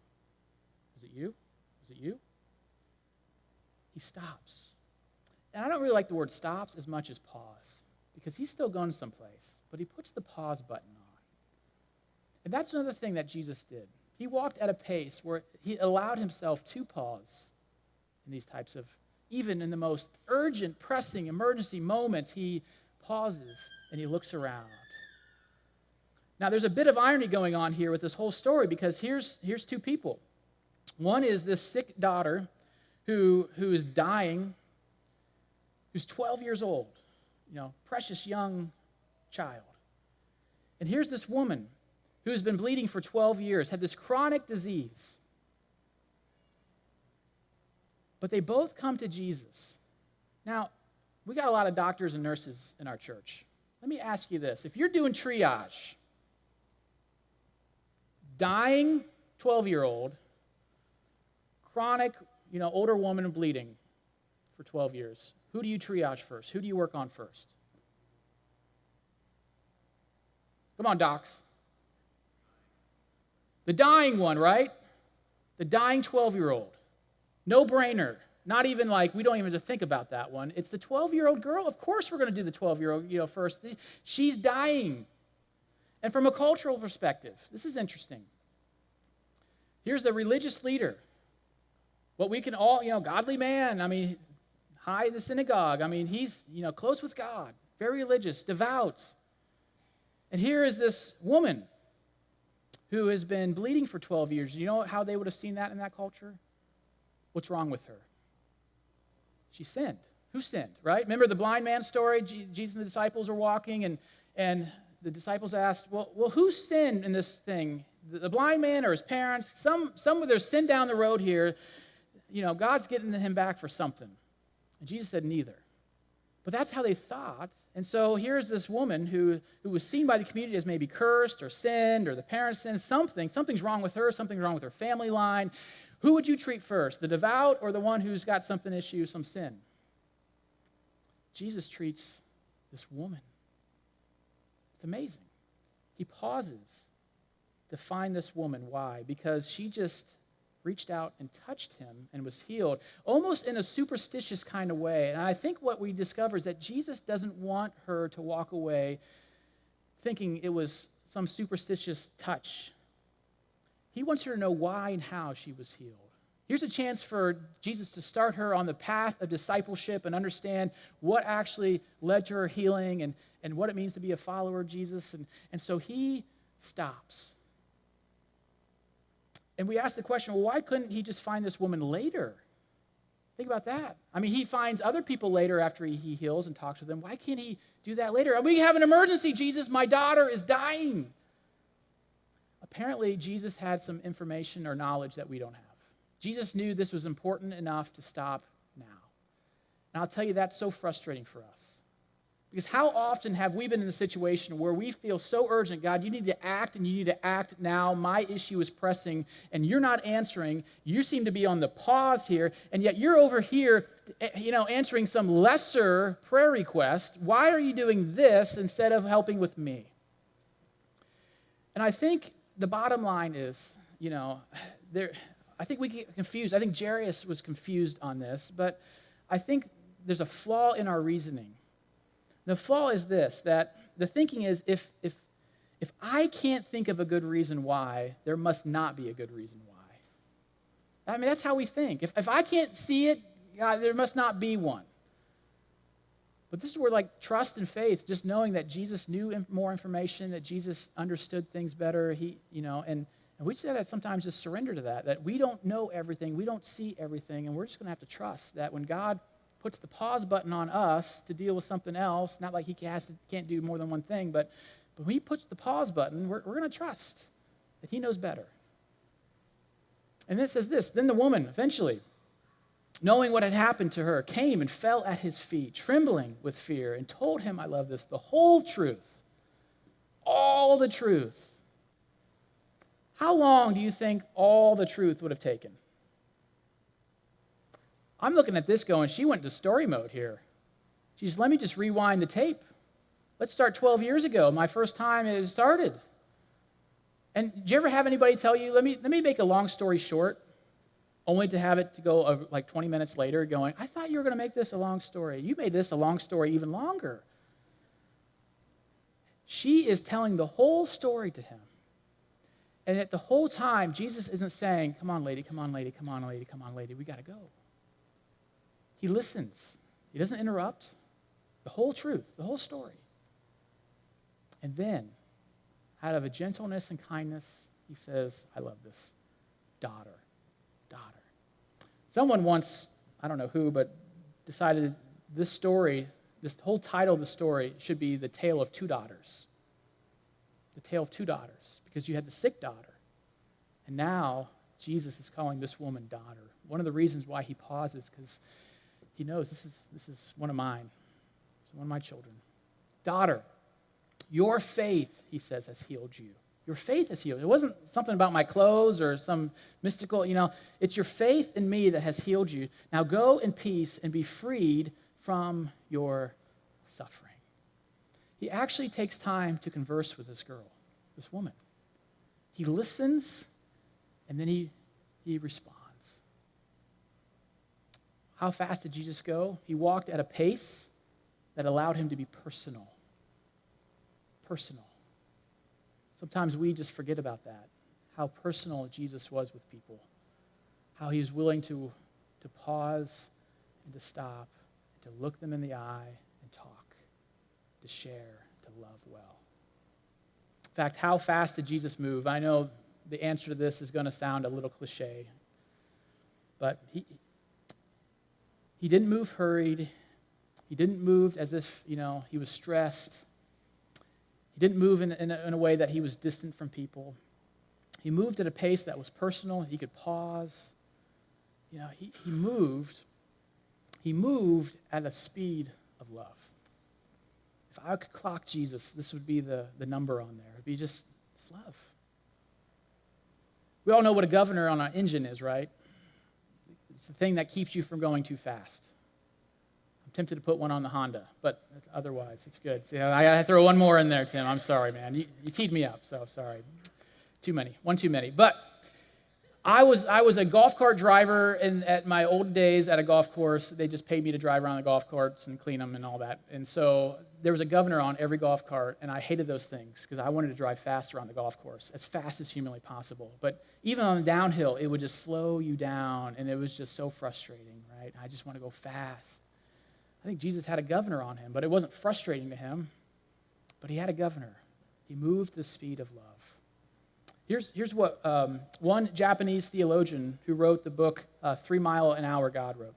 Was it you? Was it you? He stops. And I don't really like the word stops as much as pause, because he's still going someplace, but he puts the pause button on. And that's another thing that Jesus did. He walked at a pace where he allowed himself to pause in these types of, even in the most urgent, pressing, emergency moments, he pauses and he looks around. Now, there's a bit of irony going on here with this whole story, because here's two people. One is this sick daughter who is dying, who's 12 years old, precious young child. And here's this woman who has been bleeding for 12 years, had this chronic disease. But they both come to Jesus. Now, we got a lot of doctors and nurses in our church. Let me ask you this. If you're doing triage, dying 12-year-old, chronic older woman bleeding for 12 years. Who do you triage first? Who do you work on first? Come on, docs. The dying one, right? The dying 12-year-old. No brainer. Not even like, we don't even have to think about that one. It's the 12-year-old girl. Of course we're going to do the 12-year-old, first. She's dying. And from a cultural perspective, this is interesting. Here's the religious leader. What we can all, godly man. I mean, high in the synagogue. I mean, he's, close with God. Very religious, devout. And here is this woman who has been bleeding for 12 years. You know how they would have seen that in that culture? What's wrong with her? She sinned. Who sinned, right? Remember the blind man story? Jesus and the disciples are walking, and the disciples asked, well, who sinned in this thing? The blind man or his parents? Some of their sin down the road here. God's getting him back for something. And Jesus said, neither. But that's how they thought. And so here's this woman who was seen by the community as maybe cursed or sinned, or the parents sinned, something's wrong with her, something's wrong with her family line. Who would you treat first, the devout or the one who's got some sin? Jesus treats this woman. It's amazing. He pauses to find this woman. Why? Because she just reached out and touched him and was healed, almost in a superstitious kind of way. And I think what we discover is that Jesus doesn't want her to walk away thinking it was some superstitious touch. He wants her to know why and how she was healed. Here's a chance for Jesus to start her on the path of discipleship and understand what actually led to her healing and what it means to be a follower of Jesus. And so he stops. And we ask the question, well, why couldn't he just find this woman later? Think about that. I mean, he finds other people later after he heals and talks with them. Why can't he do that later? We have an emergency, Jesus. My daughter is dying. Apparently, Jesus had some information or knowledge that we don't have. Jesus knew this was important enough to stop now. And I'll tell you, that's so frustrating for us. Because how often have we been in a situation where we feel so urgent, God, you need to act and you need to act now. My issue is pressing and you're not answering. You seem to be on the pause here, and yet you're over here, answering some lesser prayer request. Why are you doing this instead of helping with me? And I think the bottom line is, I think we get confused. I think Jairus was confused on this, but I think there's a flaw in our reasoning. The flaw is this, that the thinking is if I can't think of a good reason why, there must not be a good reason why. I mean, that's how we think. If I can't see it, God, there must not be one. But this is where trust and faith, just knowing that Jesus knew more information, that Jesus understood things better, and we say that sometimes just surrender to that we don't know everything, we don't see everything, and we're just going to have to trust that when God puts the pause button on us to deal with something else, not like he can't do more than one thing, but when he puts the pause button, we're going to trust that he knows better. And then it says this, then the woman, eventually, knowing what had happened to her, came and fell at his feet, trembling with fear, and told him, I love this, the whole truth, all the truth. How long do you think all the truth would have taken? I'm looking at this going, she went into story mode here. She's, let me just rewind the tape. Let's start 12 years ago, my first time it started. And did you ever have anybody tell you, let me make a long story short, only to have it to go 20 minutes later going, I thought you were going to make this a long story. You made this a long story even longer. She is telling the whole story to him. And at the whole time, Jesus isn't saying, come on, lady, come on, lady, come on, lady, come on, lady, we got to go. He listens. He doesn't interrupt. The whole truth, the whole story. And then, out of a gentleness and kindness, he says, I love this. Daughter. Someone once, I don't know who, but decided this story, this whole title of the story should be The Tale of Two Daughters. The Tale of Two Daughters, because you had the sick daughter. And now, Jesus is calling this woman daughter. One of the reasons why he pauses, because he knows this is one of mine. It's one of my children. Daughter, your faith, he says, has healed you. Your faith has healed. It wasn't something about my clothes or some mystical, it's your faith in me that has healed you. Now go in peace and be freed from your suffering. He actually takes time to converse with this girl, this woman. He listens, and then he responds. How fast did Jesus go? He walked at a pace that allowed him to be personal. Personal. Sometimes we just forget about that, how personal Jesus was with people, how he was willing to pause and to stop, and to look them in the eye and talk, to share, to love well. In fact, how fast did Jesus move? I know the answer to this is going to sound a little cliche, but he didn't move hurried. He didn't move as if, he was stressed. He didn't move in a way that he was distant from people. He moved at a pace that was personal. He could pause. He moved at a speed of love. If I could clock Jesus, this would be the number on there. It'd be just love. We all know what a governor on an engine is, right? It's the thing that keeps you from going too fast. I'm tempted to put one on the Honda, but otherwise it's good. See, I got to throw one more in there, Tim. I'm sorry, man. You teed me up, so sorry. Too many. One too many. But I was a golf cart driver at my old days at a golf course. They just paid me to drive around the golf carts and clean them and all that. And so there was a governor on every golf cart, and I hated those things because I wanted to drive fast around the golf course, as fast as humanly possible. But even on the downhill, it would just slow you down, and it was just so frustrating, right? I just want to go fast. I think Jesus had a governor on him, but it wasn't frustrating to him. But he had a governor. He moved the speed of love. Here's what one Japanese theologian who wrote the book 3 Mile an Hour God wrote.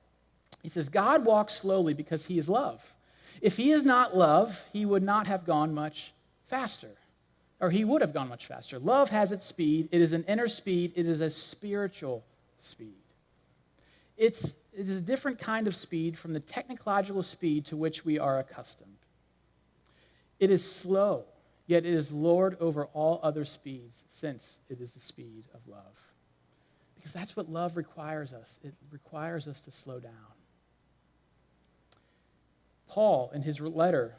He says, God walks slowly because he is love. If he is not love, he would not have gone much faster. Or he would have gone much faster. Love has its speed. It is an inner speed. It is a spiritual speed. It is a different kind of speed from the technological speed to which we are accustomed. It is slow, yet it is Lord over all other speeds, since it is the speed of love. Because that's what love requires us. It requires us to slow down. Paul, in his letter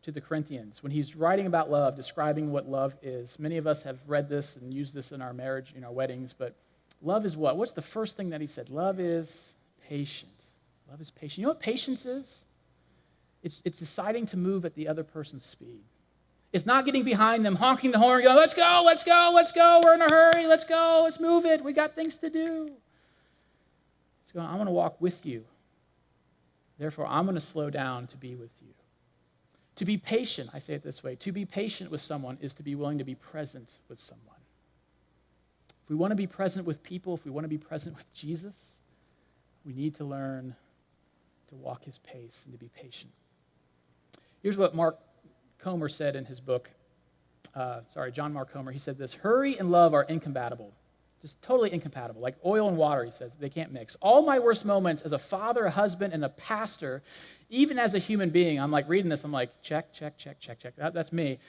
to the Corinthians, when he's writing about love, describing what love is, many of us have read this and used this in our marriage, in our weddings, but love is what? What's the first thing that he said? Love is patient. Love is patient. You know what patience is? It's deciding to move at the other person's speed. It's not getting behind them, honking the horn, going, let's go, let's go, let's go, we're in a hurry, let's go, let's move it, we got things to do. It's going, I want to walk with you. Therefore, I'm going to slow down to be with you. To be patient, I say it this way, to be patient with someone is to be willing to be present with someone. If we want to be present with people, if we want to be present with Jesus, we need to learn to walk his pace and to be patient. Here's what Mark Comer said in his book. John Mark Comer. He said this: hurry and love are incompatible. Just totally incompatible. Like oil and water, he says. They can't mix. All my worst moments as a father, a husband, and a pastor, even as a human being, I'm like reading this, I'm like, check, check, check, check, check. That's me.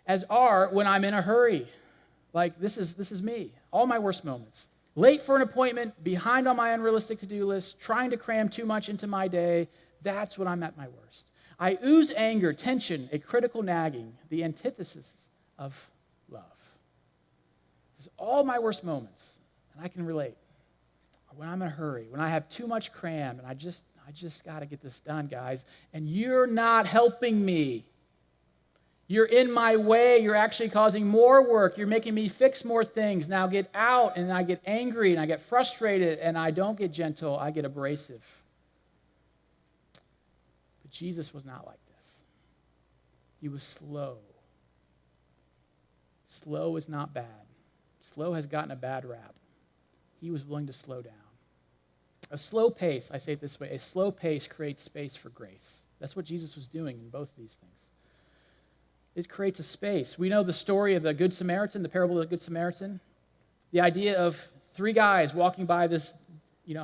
As are when I'm in a hurry. Like, this is me. All my worst moments. Late for an appointment, behind on my unrealistic to-do list, trying to cram too much into my day. That's when I'm at my worst. I ooze anger, tension, a critical nagging, the antithesis of love. This is all my worst moments, and I can relate. When I'm in a hurry, when I have too much crammed, and I just got to get this done, guys, and you're not helping me. You're in my way. You're actually causing more work. You're making me fix more things. Now get out, and I get angry, and I get frustrated, and I don't get gentle. I get abrasive. But Jesus was not like this. He was slow. Slow is not bad. Slow has gotten a bad rap. He was willing to slow down. A slow pace, I say it this way, a slow pace creates space for grace. That's what Jesus was doing in both of these things. It creates a space. We know the story of the Good Samaritan, the parable of the Good Samaritan. The idea of 3 guys walking by this,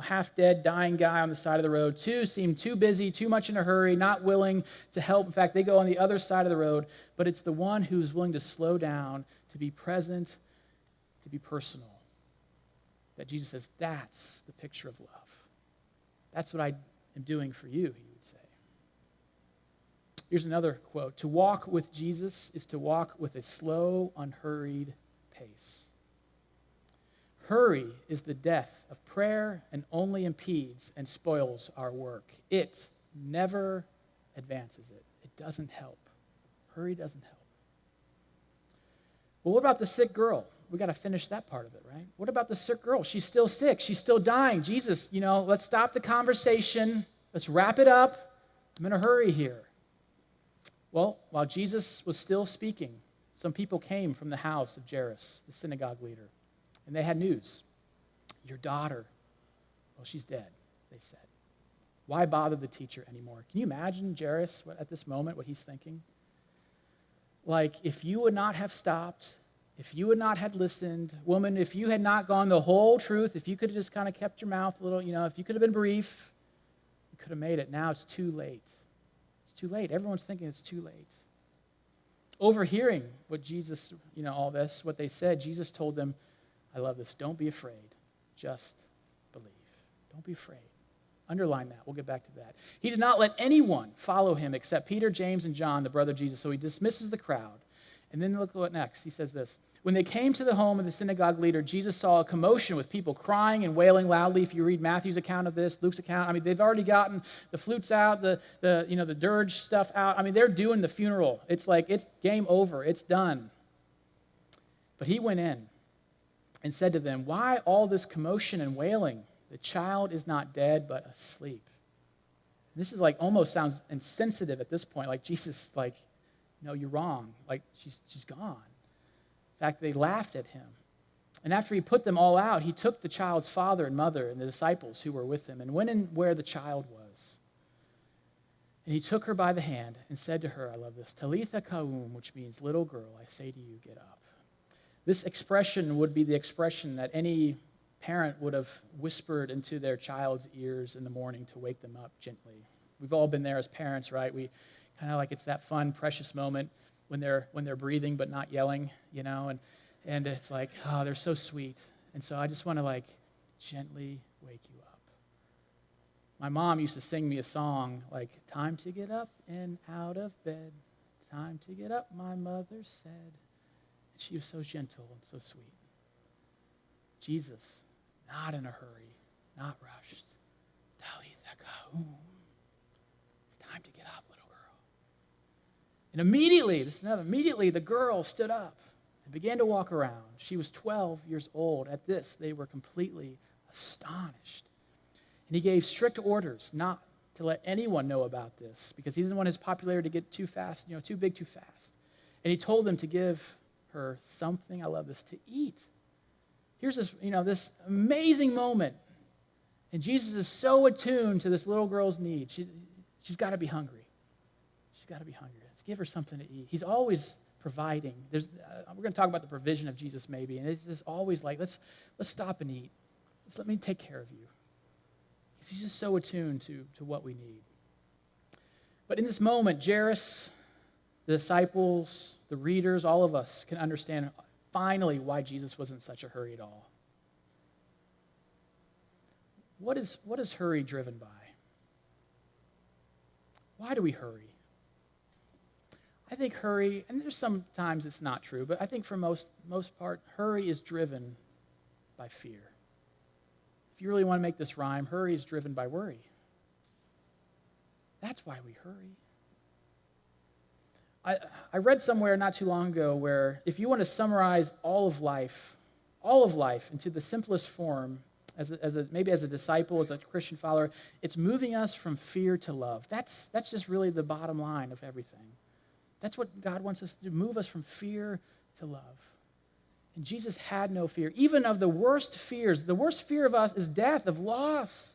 half-dead, dying guy on the side of the road. 2 seem too busy, too much in a hurry, not willing to help. In fact, they go on the other side of the road, but it's the one who's willing to slow down, to be present, to be personal. That Jesus says, that's the picture of love. That's what I am doing for you, he would say. Here's another quote. To walk with Jesus is to walk with a slow, unhurried pace. Hurry is the death of prayer and only impedes and spoils our work. It never advances it. It doesn't help. Hurry doesn't help. Well, what about the sick girl? We got to finish that part of it, right? What about the sick girl? She's still sick. She's still dying. Jesus, let's stop the conversation. Let's wrap it up. I'm in a hurry here. Well, while Jesus was still speaking, some people came from the house of Jairus, the synagogue leader, and they had news. Your daughter, well, she's dead, they said. Why bother the teacher anymore? Can you imagine Jairus at this moment, what he's thinking? Like, if you would not have stopped, if you would not have listened, woman, if you had not gone the whole truth, if you could have just kind of kept your mouth a little, if you could have been brief, you could have made it. Now it's too late. It's too late. Everyone's thinking it's too late. Overhearing what Jesus, all this, what they said, Jesus told them, I love this, don't be afraid, just believe. Don't be afraid. Underline that. We'll get back to that. He did not let anyone follow him except Peter, James, and John, the brother of Jesus. So he dismisses the crowd. And then look what next. He says this. When they came to the home of the synagogue leader, Jesus saw a commotion with people crying and wailing loudly. If you read Matthew's account of this, Luke's account, they've already gotten the flutes out, the dirge stuff out. They're doing the funeral. It's like, it's game over. It's done. But he went in and said to them, why all this commotion and wailing? The child is not dead, but asleep. And this is almost sounds insensitive at this point. Like Jesus, no, you're wrong. She's gone. In fact, they laughed at him. And after he put them all out, he took the child's father and mother and the disciples who were with him and went in where the child was. And he took her by the hand and said to her, I love this, Talitha Koum, which means little girl, I say to you, get up. This expression would be the expression that any parent would have whispered into their child's ears in the morning to wake them up gently. We've all been there as parents, right? We kind of it's that fun, precious moment when they're breathing but not yelling, and it's like, oh, they're so sweet. And so I just want to gently wake you up. My mom used to sing me a song like, time to get up and out of bed, time to get up, my mother said. And she was so gentle and so sweet. Jesus, not in a hurry, not rushed. Talitha koum. It's time to get up, little girl. And immediately the girl stood up and began to walk around. She was 12 years old. At this, they were completely astonished. And he gave strict orders not to let anyone know about this because he didn't want his popularity to get too fast, too big too fast. And he told them to give her something, I love this, to eat. Here's this, this amazing moment. And Jesus is so attuned to this little girl's need. She's got to be hungry. She's got to be hungry. Let's give her something to eat. He's always providing. We're going to talk about the provision of Jesus maybe. And it's just always let's stop and eat. Let me take care of you. He's just so attuned to what we need. But in this moment, Jairus, the disciples, the readers, all of us can understand finally why Jesus wasn't in such a hurry at all. What is hurry driven by? Why do we hurry? I think hurry, and there's sometimes it's not true, but I think for most part, hurry is driven by fear. If you really want to make this rhyme, hurry is driven by worry. That's why we hurry. I read somewhere not too long ago where if you want to summarize all of life into the simplest form, maybe as a disciple, as a Christian follower, it's moving us from fear to love. That's just really the bottom line of everything. That's what God wants us to do, move us from fear to love. And Jesus had no fear, even of the worst fears. The worst fear of us is death, of loss.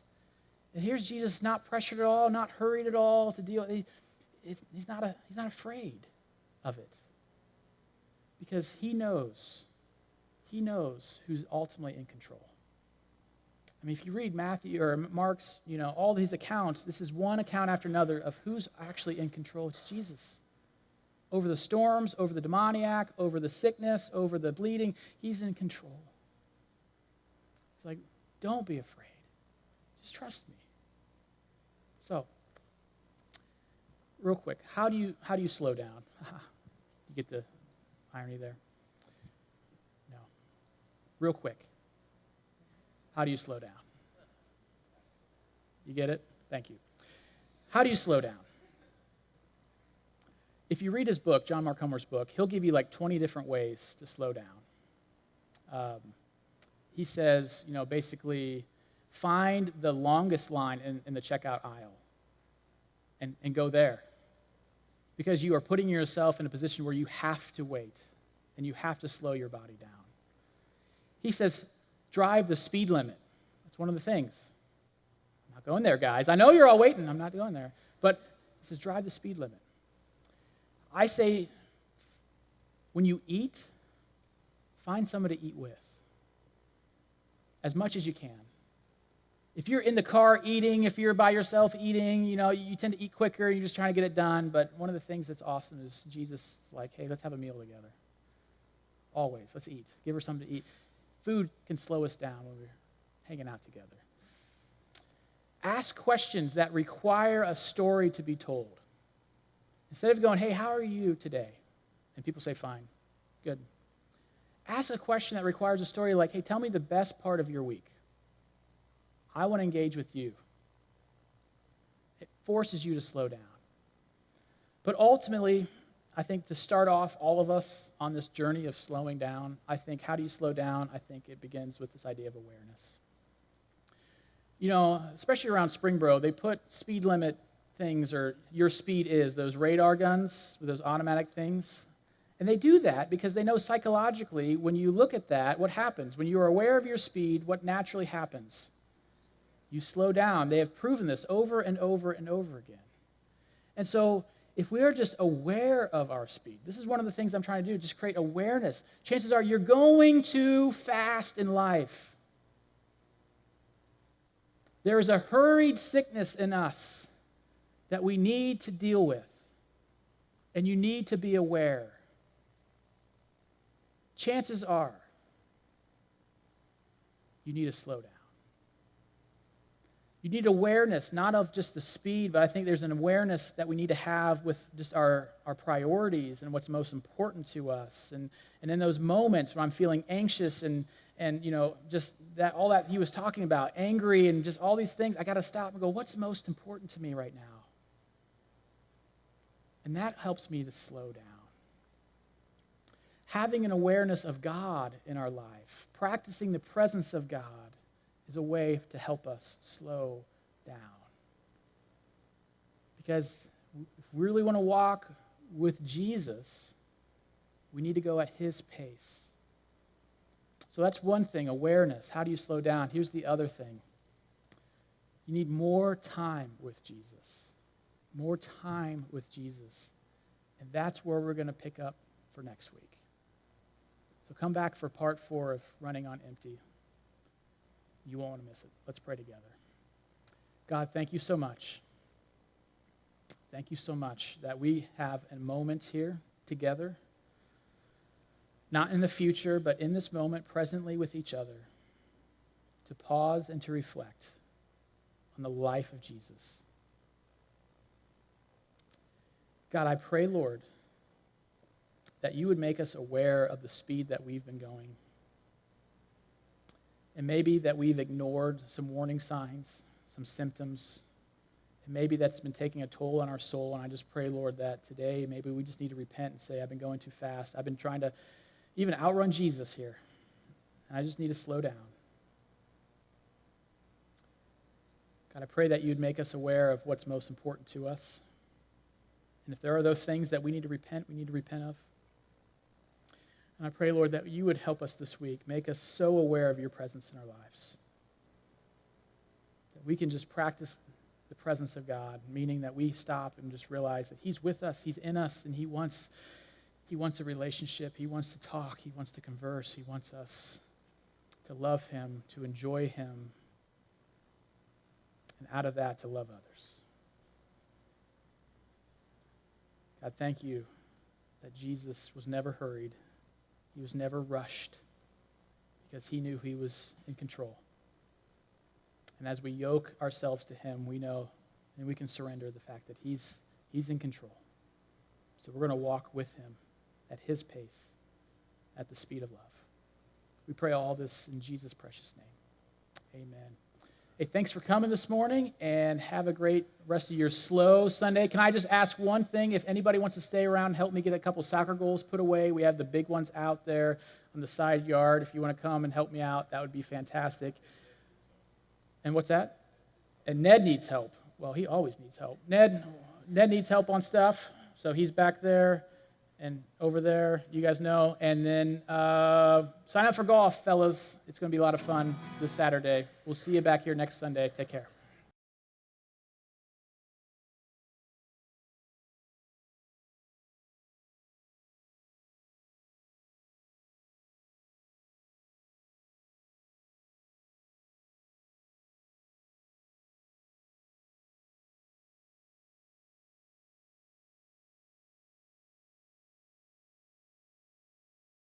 And here's Jesus not pressured at all, not hurried at all to deal. He's not afraid of it because he knows who's ultimately in control. If you read Matthew or Mark's, all these accounts, this is one account after another of who's actually in control. It's Jesus. over the storms, over the demoniac, over the sickness, over the bleeding. He's in control. It's like, don't be afraid. Just trust me. So, real quick, how do you slow down? You get the irony there? No. Real quick, how do you slow down? You get it? Thank you. How do you slow down? If you read his book, John Mark Comer's book, he'll give you like 20 different ways to slow down. He says, basically, find the longest line in the checkout aisle and go there. Because you are putting yourself in a position where you have to wait and you have to slow your body down. He says, drive the speed limit. That's one of the things. I'm not going there, guys. I know you're all waiting. I'm not going there. But he says, drive the speed limit. I say, when you eat, find somebody to eat with as much as you can. If you're in the car eating, if you're by yourself eating, you tend to eat quicker, you're just trying to get it done. But one of the things that's awesome is Jesus is like, hey, let's have a meal together. Always, let's eat. Give her something to eat. Food can slow us down when we're hanging out together. Ask questions that require a story to be told. Instead of going, hey, how are you today? And people say, fine, good. Ask a question that requires a story like, hey, tell me the best part of your week. I want to engage with you. It forces you to slow down. But ultimately, I think to start off all of us on this journey of slowing down, I think, how do you slow down? I think it begins with this idea of awareness. Especially around Springboro, they put speed limit things, or your speed is, those radar guns with those automatic things. And they do that because they know psychologically, when you look at that, what happens? When you are aware of your speed, what naturally happens? You slow down. They have proven this over and over and over again. And so if we are just aware of our speed, this is one of the things I'm trying to do, just create awareness. Chances are you're going too fast in life. There is a hurried sickness in us that we need to deal with, and you need to be aware. Chances are you need to slow down. You need awareness, not of just the speed, but I think there's an awareness that we need to have with just our priorities and what's most important to us. And in those moments when I'm feeling anxious and just that, all that he was talking about, angry and just all these things, I got to stop and go, what's most important to me right now? And that helps me to slow down. Having an awareness of God in our life, practicing the presence of God, is a way to help us slow down. Because if we really want to walk with Jesus, we need to go at his pace. So that's one thing, awareness. How do you slow down? Here's the other thing. You need more time with Jesus. More time with Jesus. And that's where we're going to pick up for next week. So come back for part 4 of Running on Empty. You won't want to miss it. Let's pray together. God, thank you so much. Thank you so much that we have a moment here together, not in the future, but in this moment, presently with each other, to pause and to reflect on the life of Jesus. God, I pray, Lord, that you would make us aware of the speed that we've been going. And maybe that we've ignored some warning signs, some symptoms. And maybe that's been taking a toll on our soul. And I just pray, Lord, that today maybe we just need to repent and say, I've been going too fast. I've been trying to even outrun Jesus here. And I just need to slow down. God, I pray that you'd make us aware of what's most important to us. And if there are those things that we need to repent of. And I pray, Lord, that you would help us this week, make us so aware of your presence in our lives, that we can just practice the presence of God, meaning that we stop and just realize that he's with us, he's in us, and he wants a relationship. He wants to talk. He wants to converse. He wants us to love him, to enjoy him, and out of that, to love others. God, thank you that Jesus was never hurried. He was never rushed because he knew he was in control. And as we yoke ourselves to him, we know and we can surrender the fact that he's in control. So we're going to walk with him at his pace, at the speed of love. We pray all this in Jesus' precious name. Amen. Hey, thanks for coming this morning, and have a great rest of your slow Sunday. Can I just ask one thing? If anybody wants to stay around and help me get a couple soccer goals put away, we have the big ones out there on the side yard. If you want to come and help me out, that would be fantastic. And what's that? And Ned needs help. Well, he always needs help. Ned needs help on stuff, so he's back there and over there. You guys know. And then sign up for golf, fellas. It's going to be a lot of fun this Saturday. We'll see you back here next Sunday. Take care.